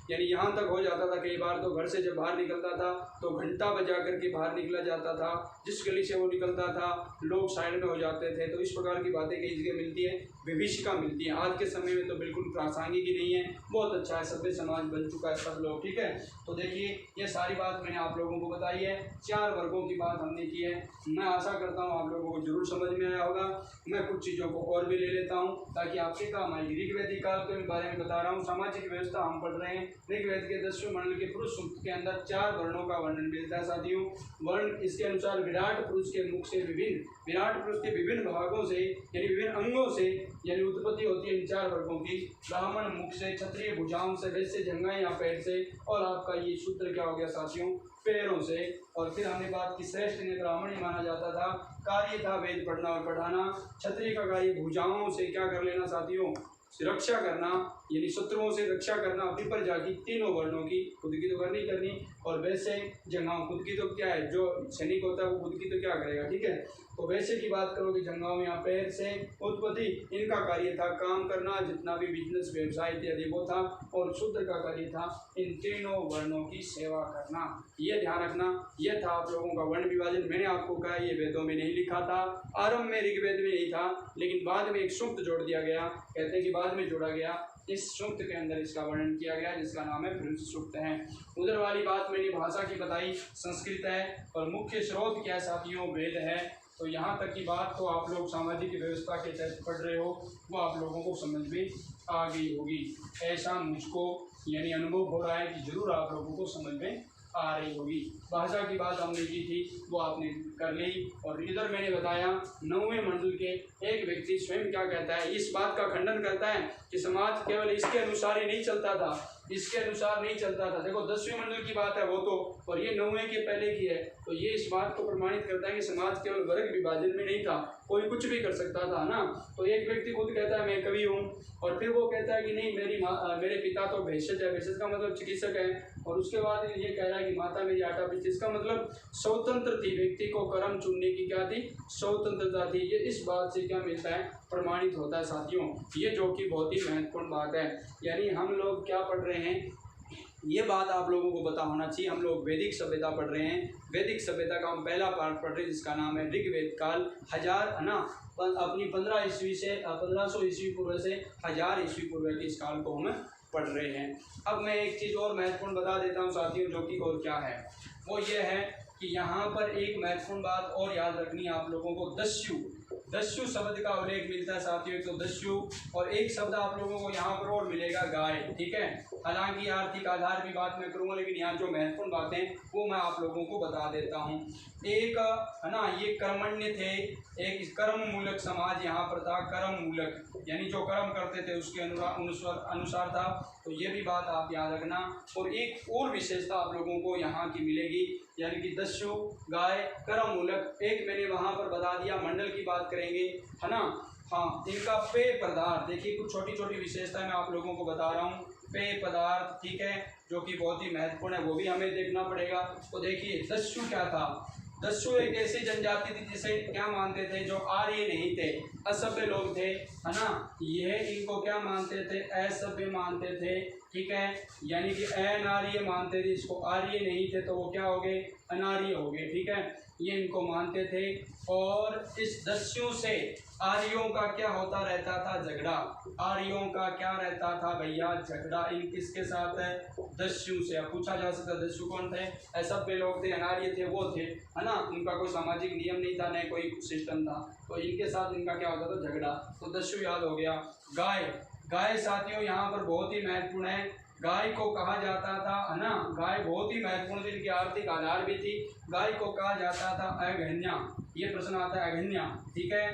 यानी यहाँ तक हो जाता था कई बार तो घर से जब बाहर निकलता था तो घंटा बजा करके बाहर निकला जाता था, जिस गली से वो निकलता था लोग साइड में हो जाते थे। तो इस प्रकार की बातें कई जगह मिलती है, विभीषिका मिलती है। आज के समय में तो बिल्कुल प्रासंगिक ही नहीं है, बहुत अच्छा है, सभ्य समाज बन चुका है सब लोग। ठीक है, तो देखिए ये सारी बात मैंने आप लोगों को बताई है, 4 वर्गों की बात हमने की है। मैं आशा करता हूँ आप लोगों को जरूर समझ में आया होगा। मैं कुछ चीज़ों को और भी ले लेता हूँ ताकि आपके काम आएगी। ऋग्वेदिक काल के बारे में बता रहा हूँ, सामाजिक व्यवस्था हम पढ़ रहे हैं। ऋग्वेद के 10वें मंडल के पुरुष सूक्त के अंदर 4 वर्णों का वर्णन मिलता है साथियों। वर्ण इसके अनुसार विराट पुरुष के मुख से विराट पुरुष के विभिन्न भागों से यानी विभिन्न अंगों से यानी उत्पत्ति होती है इन 4 वर्गों की। ब्राह्मण मुख से, क्षत्रिय भुजाओं से, वैश्य जंघाएं या पेट से, और आपका ये शूद्र क्या हो गया साथियों? पैरों से। और फिर हमने बात की श्रेष्ठ ने ब्राह्मण ही माना जाता था, कार्य था वेद पढ़ना और पढ़ाना। क्षत्रिय का कार्य भुजाओं से क्या कर लेना साथियों? रक्षा करना, यानी शत्रुओं से रक्षा करना, विपर्जा की तीनों वर्णों की, खुद की तो करनी करनी। और वैसे जंघाओं, खुद की तो क्या है, जो सैनिक होता है वो खुद की तो क्या करेगा। ठीक है, तो वैसे की बात करोगे जंघाओं या पैर से उत्पत्ति, इनका कार्य था काम करना, जितना भी बिजनेस व्यवसाय इत्यादि वो था। और शूद्र का कार्य था इन तीनों वर्णों की सेवा करना। ये ध्यान रखना, यह था आप लोगों का वर्ण विभाजन। मैंने आपको कहा ये वेदों में नहीं लिखा था, आरंभ में ऋग्वेद में नहीं था, लेकिन बाद में एक सूक्त जोड़ दिया गया, कहते हैं कि बाद में जोड़ा गया। इस सूक्त के अंदर इसका वर्णन किया गया जिसका नाम है भृंश सूक्त है। उधर वाली बात मैंने भाषा की बताई, संस्कृत है, और मुख्य स्रोत क्या साथियों? वेद है। तो यहाँ तक की बात तो आप लोग सामाजिक व्यवस्था के तहत पढ़ रहे हो, वो आप लोगों को समझ में आ गई होगी। ऐसा मुझको यानी अनुभव हो रहा है कि जरूर आप लोगों को समझ में आ रही होगी। भाषा की बात हमने की थी, वो आपने कर ली। और इधर मैंने बताया 9वें मंडल के एक व्यक्ति स्वयं क्या कहता है, इस बात का खंडन करता है कि समाज केवल इसके अनुसार ही नहीं चलता था, इसके अनुसार नहीं चलता था। देखो 10वें मंडल की बात है वो तो, और ये 9वें के पहले की है, तो ये इस बात को प्रमाणित करता है कि समाज केवल वर्ग विभाजन में नहीं था, कोई कुछ भी कर सकता था ना। तो एक व्यक्ति खुद कहता है मैं कवि हूँ, और फिर वो कहता है कि नहीं मेरे पिता तो भेषज है, भेषज का मतलब चिकित्सक है, और उसके बाद ये कह रहा है कि माता मेरी आटा पीसती, इसका मतलब स्वतंत्र थी, व्यक्ति को कर्म चुनने की क्या थी, स्वतंत्रता थी। ये इस बात से क्या मिलता है, प्रमाणित होता है साथियों, ये जो कि बहुत ही महत्वपूर्ण बात है। यानी हम लोग क्या पढ़ रहे हैं, ये बात आप लोगों को पता होना चाहिए। हम लोग वैदिक सभ्यता पढ़ रहे हैं, वैदिक सभ्यता का हम पहला पार्ट पढ़ रहे हैं जिसका नाम है ऋग्वेद काल। 1000 है ना, अपनी 15 ईस्वी से 1500 ईस्वी पूर्व से 1000 ईस्वी पूर्व के इस काल को हम पढ़ रहे हैं। अब मैं एक चीज़ और महत्वपूर्ण बता देता हूँ साथियों, जो कि और क्या है, वो ये है कि यहाँ पर एक महत्वपूर्ण बात और याद रखनी है आप लोगों को। दस्यु शब्द का उल्लेख मिलता है साथियों, तो दस्यु, और एक शब्द आप लोगों को यहाँ पर और मिलेगा गाय। ठीक है, हालांकि आर्थिक आधार की बात मैं करूँगा, लेकिन यहाँ जो महत्वपूर्ण बातें वो मैं आप लोगों को बता देता हूँ। एक है ना, ये कर्मण्य थे, एक कर्म मूलक समाज यहाँ पर था, कर्म मूलक यानी जो कर्म करते थे उसके अनुसार था, तो ये भी बात आप याद रखना। और एक और विशेषता आप लोगों को यहाँ की मिलेगी, यानी कि दस्यु, गाय, कर्म मूलक। एक मैंने वहाँ पर बता दिया, मंडल की बात करेंगे है ना। हाँ, इनका पेय पदार्थ, देखिए कुछ छोटी छोटी विशेषताएं मैं आप लोगों को बता रहा हूँ। पेय पदार्थ, ठीक है, जो कि बहुत ही महत्वपूर्ण है, वो भी हमें देखना पड़ेगा। तो देखिए दस्यु क्या था, दस्यु एक ऐसी जनजाति थी जिसे क्या मानते थे, जो आर्य नहीं थे, असभ्य लोग थे, है ना। यह इनको क्या मानते थे, असभ्य मानते थे। ठीक है, यानी कि अनार्य मानते थे इसको, आर्य नहीं थे तो वो क्या हो गए, अनार्य हो गए। ठीक है, ये इनको मानते थे। और इस दस्युओं से आर्यों का क्या होता रहता था, झगड़ा। आर्यों का क्या रहता था भैया, झगड़ा। इन किसके साथ है, दस्यु से। अब पूछा जा सकता है दस्यु कौन थे, असभ्य लोग थे, अनार्य थे, वो थे, है ना। उनका कोई सामाजिक नियम नहीं था, न कोई सिस्टम था, तो इनके साथ इनका क्या होता था, झगड़ा। तो दस्यु याद हो गया। गाय, गाय साथियों यहाँ पर बहुत ही महत्वपूर्ण है। गाय को कहा जाता था, है ना, गाय बहुत ही महत्वपूर्ण थी, इनकी आर्थिक आधार भी थी। गाय को कहा जाता था अघन्या, ये प्रश्न आता है अघन्या। ठीक है,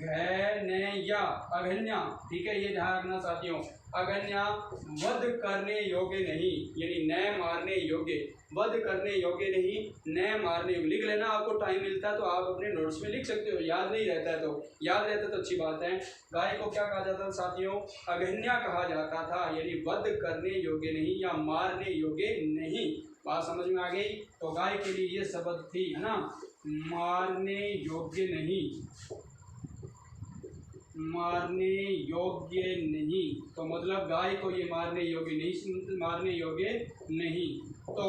अघन्या, अघन्या। ठीक है, ये ध्यान रखना साथियों। अघन्या वध करने योग्य नहीं, यानी न मारने योग्य, वध करने योग्य नहीं, न मारने योग्य। लिख लेना, आपको टाइम मिलता है तो आप अपने नोट्स में लिख सकते हो, याद नहीं रहता है तो, याद रहता है तो अच्छी बात है। गाय को क्या कहा जाता था साथियों, अघन्या कहा जाता था, यानी वध करने योग्य नहीं या मारने योग्य नहीं। बात समझ में आ गई। तो गाय के लिए ये शब्द थी, है ना, मारने योग्य नहीं, मारने योग्य नहीं। तो मतलब गाय को ये मारने योग्य नहीं, मारने योग्य नहीं। तो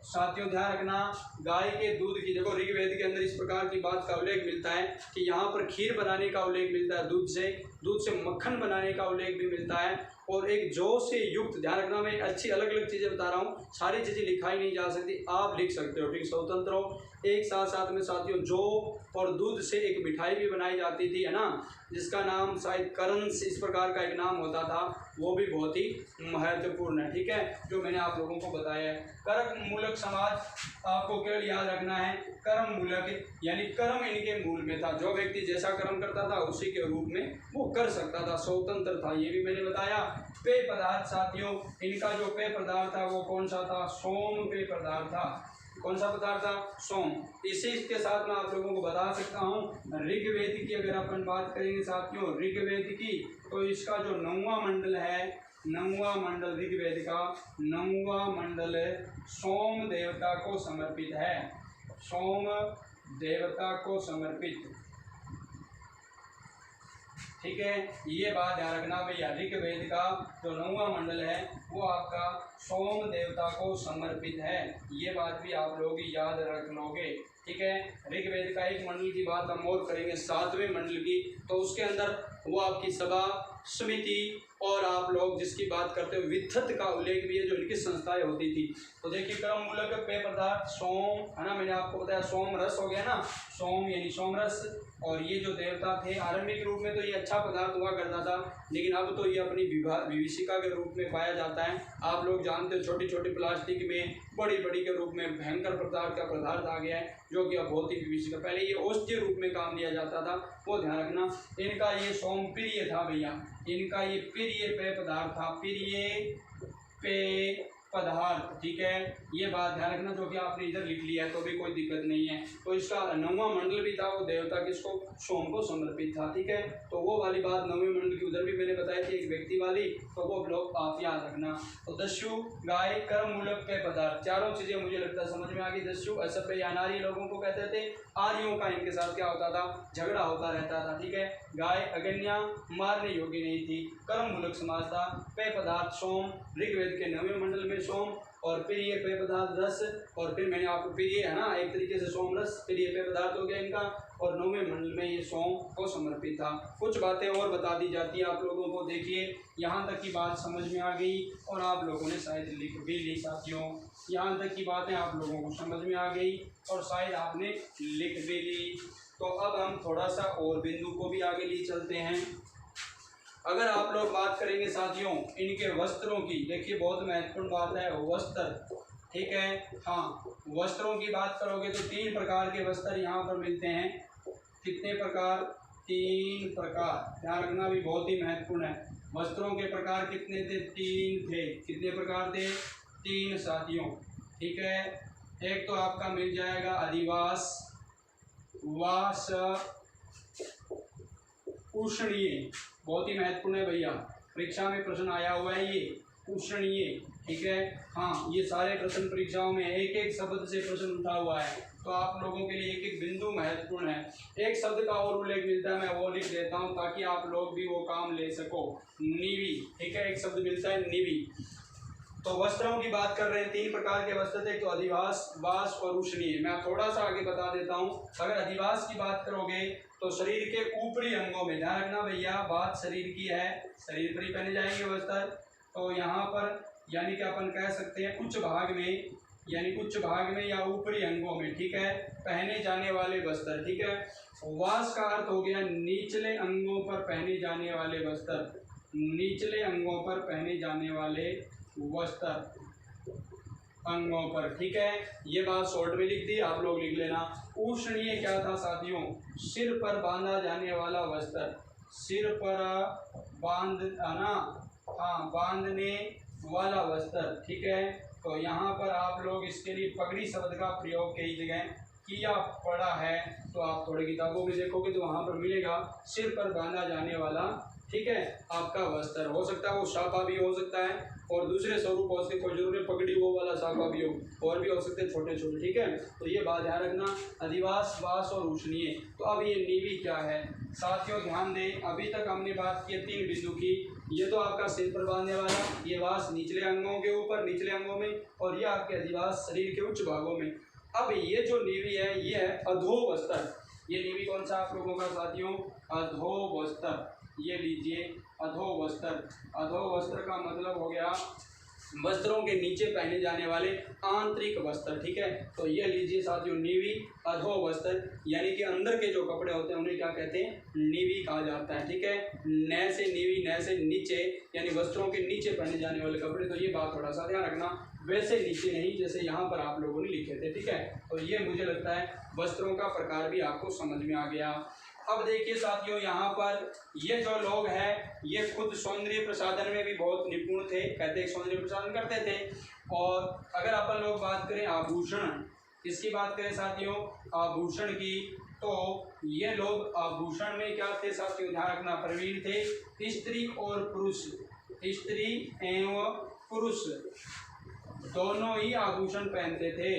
साथियों ध्यान रखना, गाय के दूध की, देखो ऋग्वेद के अंदर इस प्रकार की बात का उल्लेख मिलता है कि यहाँ पर खीर बनाने का उल्लेख मिलता है, दूध से मक्खन बनाने का उल्लेख भी मिलता है। और एक जौ से युक्त, ध्यान रखना मैं अच्छी अलग अलग चीज़ें बता रहा हूँ, सारी चीज़ें लिखाई नहीं जा सकती, आप लिख सकते हो, ठीक, स्वतंत्र हो। एक साथ साथ में साथियों जौ और दूध से एक मिठाई भी बनाई जाती थी, है ना, जिसका नाम शायद करंस, इस प्रकार का एक नाम होता था, वो भी बहुत ही महत्वपूर्ण है। ठीक है, जो मैंने आप लोगों को बताया है। कर्म मूलक समाज, आपको केवल याद रखना है, कर्म मूलक यानी कर्म इनके मूल में था, जो व्यक्ति जैसा कर्म करता था उसी के रूप में वो कर सकता था, स्वतंत्र था, ये भी मैंने बताया। पेय पदार्थ साथियों, इनका जो पेय पदार्थ था वो कौन सा था, सोम पेय पदार्थ था। कौन सा पदार्थ था, सोम। इसी के साथ मैं आप लोगों को बता सकता हूँ ऋग्वेद की अगर अपन बात करेंगे साथियों, ऋग्वेद की, तो इसका जो 9वां मंडल है, 9वां मंडल ऋग्वेद का 9वां मंडल सोम देवता को समर्पित है, सोम देवता को समर्पित। ठीक है, ये बात ध्यान रखना भैया, ऋग्वेद का जो 9वां मंडल है वो आपका सोम देवता को समर्पित है, ये बात भी आप लोग याद रख लोगे। ठीक है, ऋग्वेद का एक मंडल की बात हम और करेंगे, 7वें मंडल की, तो उसके अंदर वो आपकी सभा, समिति और आप लोग जिसकी बात करते हो वित्थत का उल्लेख भी है, जो इनकी संस्थाएं होती थी। तो देखिए क्रम मूलक पेय पदार्थ सोम, है ना, मैंने आपको बताया सोम रस हो गया ना, सोम यानी सोम रस। और ये जो देवता थे आरंभिक रूप में तो ये अच्छा पदार्थ हुआ करता था, लेकिन अब तो ये अपनी विभीषिका के रूप में पाया जाता है। आप लोग जानते हो छोटी छोटी प्लास्टिक में बड़ी बड़ी के रूप में भयंकर प्रकार का पदार्थ आ गया है, जो कि अब बहुत ही विषय का, पहले ये औषधीय रूप में काम लिया जाता था, वो ध्यान रखना। इनका ये सोमप्रिय था भैया, इनका ये प्रिय पेय पदार्थ था, प्रिय पेय पदार्थ, ठीक है, ये बात ध्यान रखना, जो कि आपने इधर लिख लिया है तो भी कोई दिक्कत नहीं है। तो इसका 9वां मंडल भी था, वो देवता किसको, सोम को समर्पित था, ठीक है। तो वो वाली बात 9वें मंडल की उधर भी मैंने बताई थी एक व्यक्ति वाली, तो वो ब्लॉक आप याद रखना। तो दस्यु गाय कर्म मूलक के पदार्थ, चारों चीजें मुझे लगता है समझ में आ गई। दस्यु असभ्य या अनार्य लोगों को कहते थे, आर्यों का इनके साथ क्या होता था, झगड़ा होता रहता था, ठीक है। गाय अगन्या, मारने योग्य नहीं थी, कर्म मूलक समाज था। पेय पदार्थ सोम, ऋग्वेद के 9वें मंडल में सोम, और फिर ये पेय पदार्थ रस, और फिर मैंने आपको फिर ये है ना एक तरीके से सोम रस, फिर ये पेय पदार्थ हो गया इनका, और 9वें मंडल में ये सोम को समर्पित था। कुछ बातें और बता दी जाती है आप लोगों को, देखिए यहाँ तक की बात समझ में आ गई, और आप लोगों ने शायद लिख भी ली साथियों, यहाँ तक की बातें आप लोगों को समझ में आ गई और शायद आपने लिख भी ली। तो अब हम थोड़ा सा और बिंदु को भी आगे ले चलते हैं। अगर आप लोग बात करेंगे साथियों इनके वस्त्रों की, देखिए बहुत महत्वपूर्ण बात है वस्त्र, ठीक है। हाँ, वस्त्रों की बात करोगे तो 3 प्रकार के वस्त्र यहाँ पर मिलते हैं। कितने प्रकार, 3 प्रकार, ध्यान रखना भी बहुत ही महत्वपूर्ण है। वस्त्रों के प्रकार कितने थे, 3 थे। कितने प्रकार थे, 3 साथियों, ठीक है। एक तो आपका मिल जाएगा अधिवास, वास, उष्णीय, बहुत ही महत्वपूर्ण है भैया, परीक्षा में प्रश्न आया हुआ है ये उष्णीय, ठीक है। हाँ, ये सारे प्रश्न परीक्षाओं में एक एक शब्द से प्रश्न उठा हुआ है, तो आप लोगों के लिए एक एक बिंदु महत्वपूर्ण है। एक शब्द का और उल्लेख मिलता है, मैं वो लिख देता हूँ ताकि आप लोग भी वो काम ले सको। नीवी, ठीक है, एक शब्द मिलता है नीवी। तो वस्त्रों की बात कर रहे हैं, 3 प्रकार के वस्त्र थे, तो अधिवास, वास और उष्णीय। मैं थोड़ा सा आगे बता देता हूँ। अगर अधिवास की बात करोगे तो शरीर के ऊपरी अंगों में, ध्यान रखना भैया, बात शरीर की है, शरीर पर ही पहने जाएंगे वस्त्र। तो यहाँ पर यानी कि अपन कह सकते हैं उच्च भाग में, यानी उच्च भाग में या ऊपरी अंगों में, ठीक है, पहने जाने वाले वस्त्र, ठीक है। वास का अर्थ हो गया निचले अंगों पर पहने जाने वाले वस्त्र, निचले अंगों पर पहने जाने वाले वस्त्र, अंगों पर, ठीक है। ये बात शॉर्ट में लिख दी, आप लोग लिख लेना। उष्णीय क्या था साथियों, सिर पर बांधा जाने वाला वस्त्र, सिर पर बांधना, हाँ, बांधने वाला वस्त्र, ठीक है। तो यहाँ पर आप लोग इसके लिए पगड़ी शब्द का प्रयोग कई जगह किया पड़ा है, तो आप थोड़ी किताबों में देखोगे तो वहाँ पर मिलेगा सिर पर बांधा जाने वाला, ठीक है, आपका वस्त्र। हो सकता है वो साफा भी हो सकता है और दूसरे स्वरूप हो सकते, कोई जरूरी पगड़ी वो वाला साफा भी हो, और भी हो सकते हैं छोटे छोटे, ठीक है। तो ये बात ध्यान रखना, अधिवास, वास और उष्णीय। तो अब ये नीवी क्या है साथियों, ध्यान दें। अभी तक हमने बात की 3 बिंदु की, ये तो आपका सिर पर बांधने वाला, ये वास निचले अंगों के ऊपर, निचले अंगों में, और ये आपके अधिवास शरीर के उच्च भागों में। अब ये जो नीवी है ये है अधो वस्त्र। ये नीवी कौन सा आप लोगों का साथियों, अधो वस्त्र, ये लीजिए अधो वस्त्र। अधो वस्त्र का मतलब हो गया वस्त्रों के नीचे पहने जाने वाले आंतरिक वस्त्र, ठीक है। तो ये लीजिए साथियों नीवी अधो वस्त्र, यानी कि अंदर के जो कपड़े होते हैं उन्हें क्या कहते हैं, नीवी कहा जाता है, ठीक है। न से नीवी, न से नीचे, यानी वस्त्रों के नीचे पहने जाने वाले कपड़े। तो ये बात थोड़ा सा ध्यान रखना, वैसे नीचे नहीं जैसे यहाँ पर आप लोगों ने लिखे थे, ठीक है। तो ये मुझे लगता है वस्त्रों का प्रकार भी आपको समझ में आ गया। अब देखिए साथियों यहाँ पर ये जो लोग हैं ये खुद सौंदर्य प्रसाधन में भी बहुत निपुण थे, कहते सौंदर्य प्रसाधन करते थे। और अगर अपन लोग बात करें आभूषण, किसकी बात करें साथियों, आभूषण की, तो ये लोग आभूषण में क्या थे साथियों, ध्यान रखना, प्रवीण थे। स्त्री और पुरुष, स्त्री एवं पुरुष दोनों ही आभूषण पहनते थे,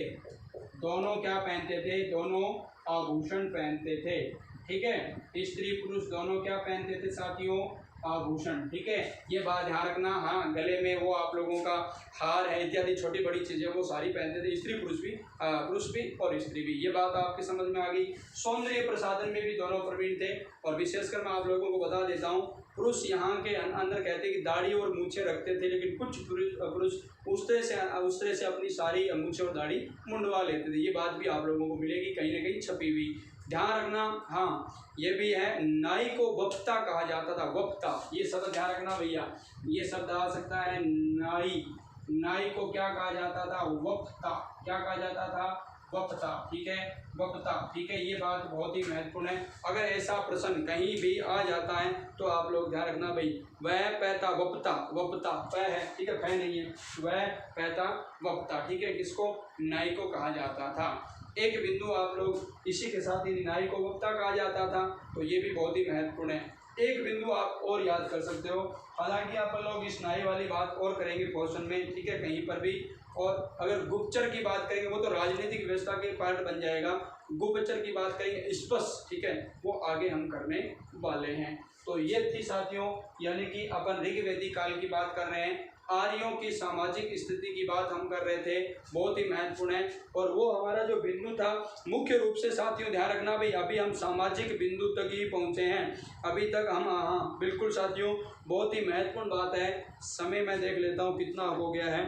दोनों क्या पहनते थे, दोनों आभूषण पहनते थे, ठीक है। स्त्री पुरुष दोनों क्या पहनते थे साथियों, आभूषण, ठीक है। ये बात ध्यान रखना। हाँ, गले में वो आप लोगों का हार है इत्यादि छोटी बड़ी चीजें वो सारी पहनते थे, स्त्री पुरुष भी और स्त्री भी। ये बात आपके समझ में आ गई। सौंदर्य प्रसाधन में भी दोनों प्रवीण थे। और विशेषकर मैं आप लोगों को बता देता हूँ, पुरुष यहाँ के अंदर कहते कि दाढ़ी और मूछें रखते थे, लेकिन कुछ पुरुष उस तरह से अपनी सारी मूछें और दाढ़ी मुंडवा लेते थे। ये बात भी आप लोगों को मिलेगी कहीं ना कहीं छपी हुई, ध्यान रखना। हाँ, ये भी है, नाई को वक्ता कहा जाता था, वक्ता, ये शब्द ध्यान रखना भैया, ये शब्द आ सकता है नाई, नाई को क्या कहा जाता था? वक्ता। क्या कहा जाता था? वक्ता। ठीक है, वक्ता। ठीक है, ये बात बहुत ही महत्वपूर्ण है। अगर ऐसा प्रश्न कहीं भी आ जाता है तो आप लोग ध्यान रखना भाई, वह पैता वक्ता। वक्ता प है, ठीक है, फ नहीं है, वह पैता वक्ता। ठीक है, किसको? नाई को कहा जाता था। एक बिंदु आप लोग इसी के साथ ही नाई को वक्ता कहा जाता था, तो ये भी बहुत ही महत्वपूर्ण है। एक बिंदु आप और याद कर सकते हो, हालांकि आप लोग इस नाई वाली बात और करेंगे क्वेश्चन में, ठीक है, कहीं पर भी। और अगर गुप्तचर की बात करेंगे वो तो राजनीतिक व्यवस्था के पार्ट बन जाएगा। गुप्तचर की बात करेंगे स्पष्ट, ठीक है, वो आगे हम करने वाले हैं। तो ये थी साथियों, यानी कि अपन ऋग्वेदिक काल की बात कर रहे हैं, आर्यों की सामाजिक स्थिति की बात हम कर रहे थे, बहुत ही महत्वपूर्ण है। और वो हमारा जो बिंदु था मुख्य रूप से साथियों ध्यान रखना भाई, अभी हम सामाजिक बिंदु तक ही पहुंचे हैं अभी तक हम। हाँ बिल्कुल साथियों, बहुत ही महत्वपूर्ण बात है। समय मैं देख लेता हूँ कितना हो गया है,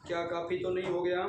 क्या काफ़ी तो नहीं हो गया?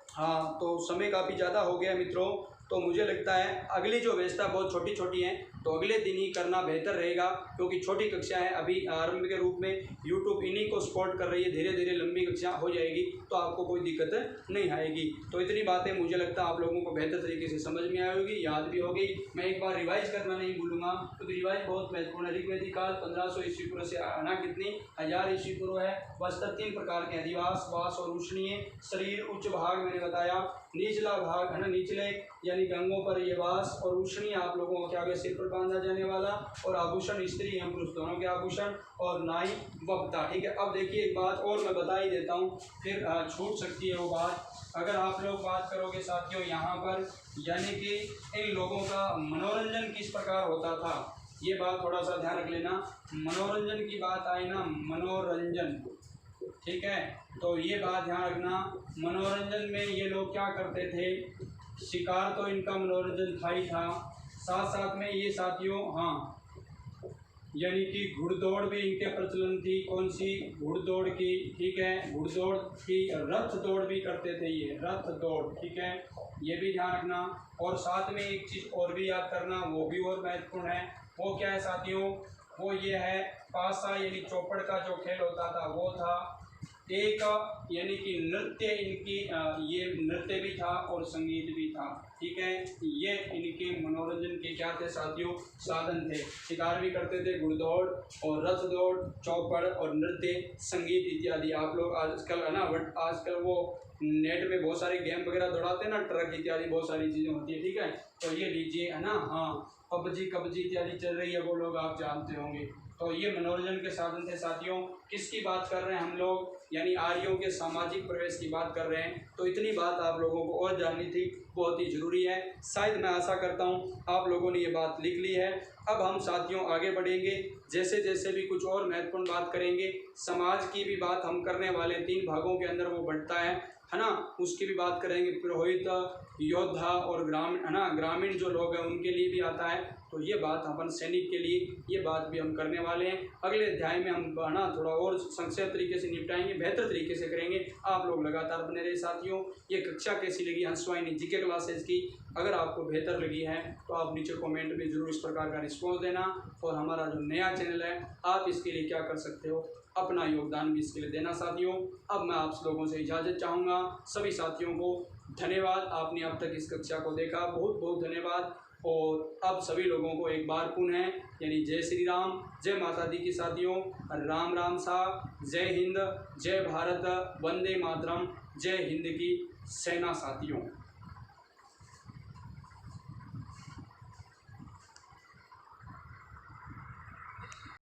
हाँ, तो समय काफ़ी ज़्यादा हो गया मित्रों। तो मुझे लगता है अगली जो व्यवस्था बहुत छोटी छोटी हैं, तो अगले दिन ही करना बेहतर रहेगा, क्योंकि छोटी कक्षा है अभी आरंभ के रूप में, यूट्यूब इन्हीं को सपोर्ट कर रही है। धीरे धीरे लंबी कक्षा हो जाएगी तो आपको कोई दिक्कत नहीं आएगी। तो इतनी बातें मुझे लगता है आप लोगों को बेहतर तरीके से समझ में आएगी, याद भी होगी। मैं एक बार रिवाइज करना नहीं भूलूंगा, क्योंकि रिवाइज बहुत महत्वपूर्ण है। ऋग्वेदिक काल 1500 ईस्वी पूर्व से आना कितनी 1000 ईस्वी पूर्व है। वस्त्र 3 प्रकार के, अधिवास, वास और उष्णीय। शरीर उच्च भाग मैंने बताया, निचला भाग है ना, निचले यानी अंगों पर ये वास, और उष्णीय आप लोगों के आगे सिर पर बांधा जाने वाला, और आभूषण स्त्री एवं पुरुष दोनों के आभूषण, और नाई वक्ता। ठीक है, अब देखिए एक बात और मैं बता ही देता हूँ, फिर छूट सकती है वो बात। अगर आप लोग बात करोगे साथियों यहाँ पर, यानी कि इन लोगों का मनोरंजन किस प्रकार होता था, ये बात थोड़ा सा ध्यान रख लेना। मनोरंजन की बात आई ना, मनोरंजन, ठीक है, तो ये बात ध्यान रखना। मनोरंजन में ये लोग क्या करते थे? शिकार तो इनका मनोरंजन था ही था, साथ साथ में ये साथियों, हाँ, यानी कि घुड़दौड़ भी इनके प्रचलन थी। कौन सी? घुड़दौड़ की। ठीक है, घुड़दौड़ की, रथ दौड़ भी करते थे ये, रथ दौड़। ठीक है, ये भी ध्यान रखना। और साथ में एक चीज़ और भी याद करना, वो भी और महत्वपूर्ण है। वो क्या है साथियों? वो ये है पासा, यानी चौपड़ का जो खेल होता था वो था। एक यानी कि नृत्य, इनकी ये नृत्य भी था और संगीत भी था। ठीक है, ये इनके मनोरंजन के क्या थे साथियों? साधन थे। शिकार भी करते थे, घुड़दौड़ और रथ दौड़, चौपड़ और नृत्य, संगीत इत्यादि। आप लोग आजकल है ना, बट आजकल वो नेट में बहुत सारे गेम वगैरह दौड़ाते हैं ना, ट्रक इत्यादि बहुत सारी चीज़ें होती है। ठीक है, तो ये लीजिए है ना, हाँ, पबजी कबजी इत्यादि चल रही है, वो लोग आप जानते होंगे। तो ये मनोरंजन के साधन थे साथियों। किसकी बात कर रहे हैं हम लोग? यानी आर्यों के सामाजिक प्रवेश की बात कर रहे हैं। तो इतनी बात आप लोगों को और जाननी थी, बहुत ही ज़रूरी है। शायद मैं आशा करता हूँ आप लोगों ने ये बात लिख ली है। अब हम साथियों आगे बढ़ेंगे, जैसे जैसे भी कुछ और महत्वपूर्ण बात करेंगे। समाज की भी बात हम करने वाले, 3 भागों के अंदर वो बढ़ता है ना, उसकी भी बात करेंगे। पुरोहित, योद्धा और ग्रामीण, है ना, ग्रामीण जो लोग हैं उनके लिए भी आता है। तो ये बात अपन सैनिक के लिए, ये बात भी हम करने वाले हैं। अगले अध्याय में हम ना थोड़ा और संक्षिप्त तरीके से निपटाएंगे, बेहतर तरीके से करेंगे। आप लोग लगातार बने रहे साथियों। ये कक्षा कैसी लगी हंसवाहिनी जीके क्लासेज की? अगर आपको बेहतर लगी है तो आप नीचे कमेंट में जरूर इस प्रकार का रिस्पॉन्स देना। और हमारा जो नया चैनल है, आप इसके लिए क्या कर सकते हो? अपना योगदान भी इसके लिए देना साथियों। अब मैं आप लोगों से इजाज़त चाहूँगा। सभी साथियों को धन्यवाद, आपने अब तक इस कक्षा को देखा, बहुत बहुत धन्यवाद। और अब सभी लोगों को एक बार पुनः यानी जय श्री राम, जय माता दी की साथियों, राम राम साहब, जय हिंद, जय भारत, वंदे मातरम, जय हिंद की सेना साथियों।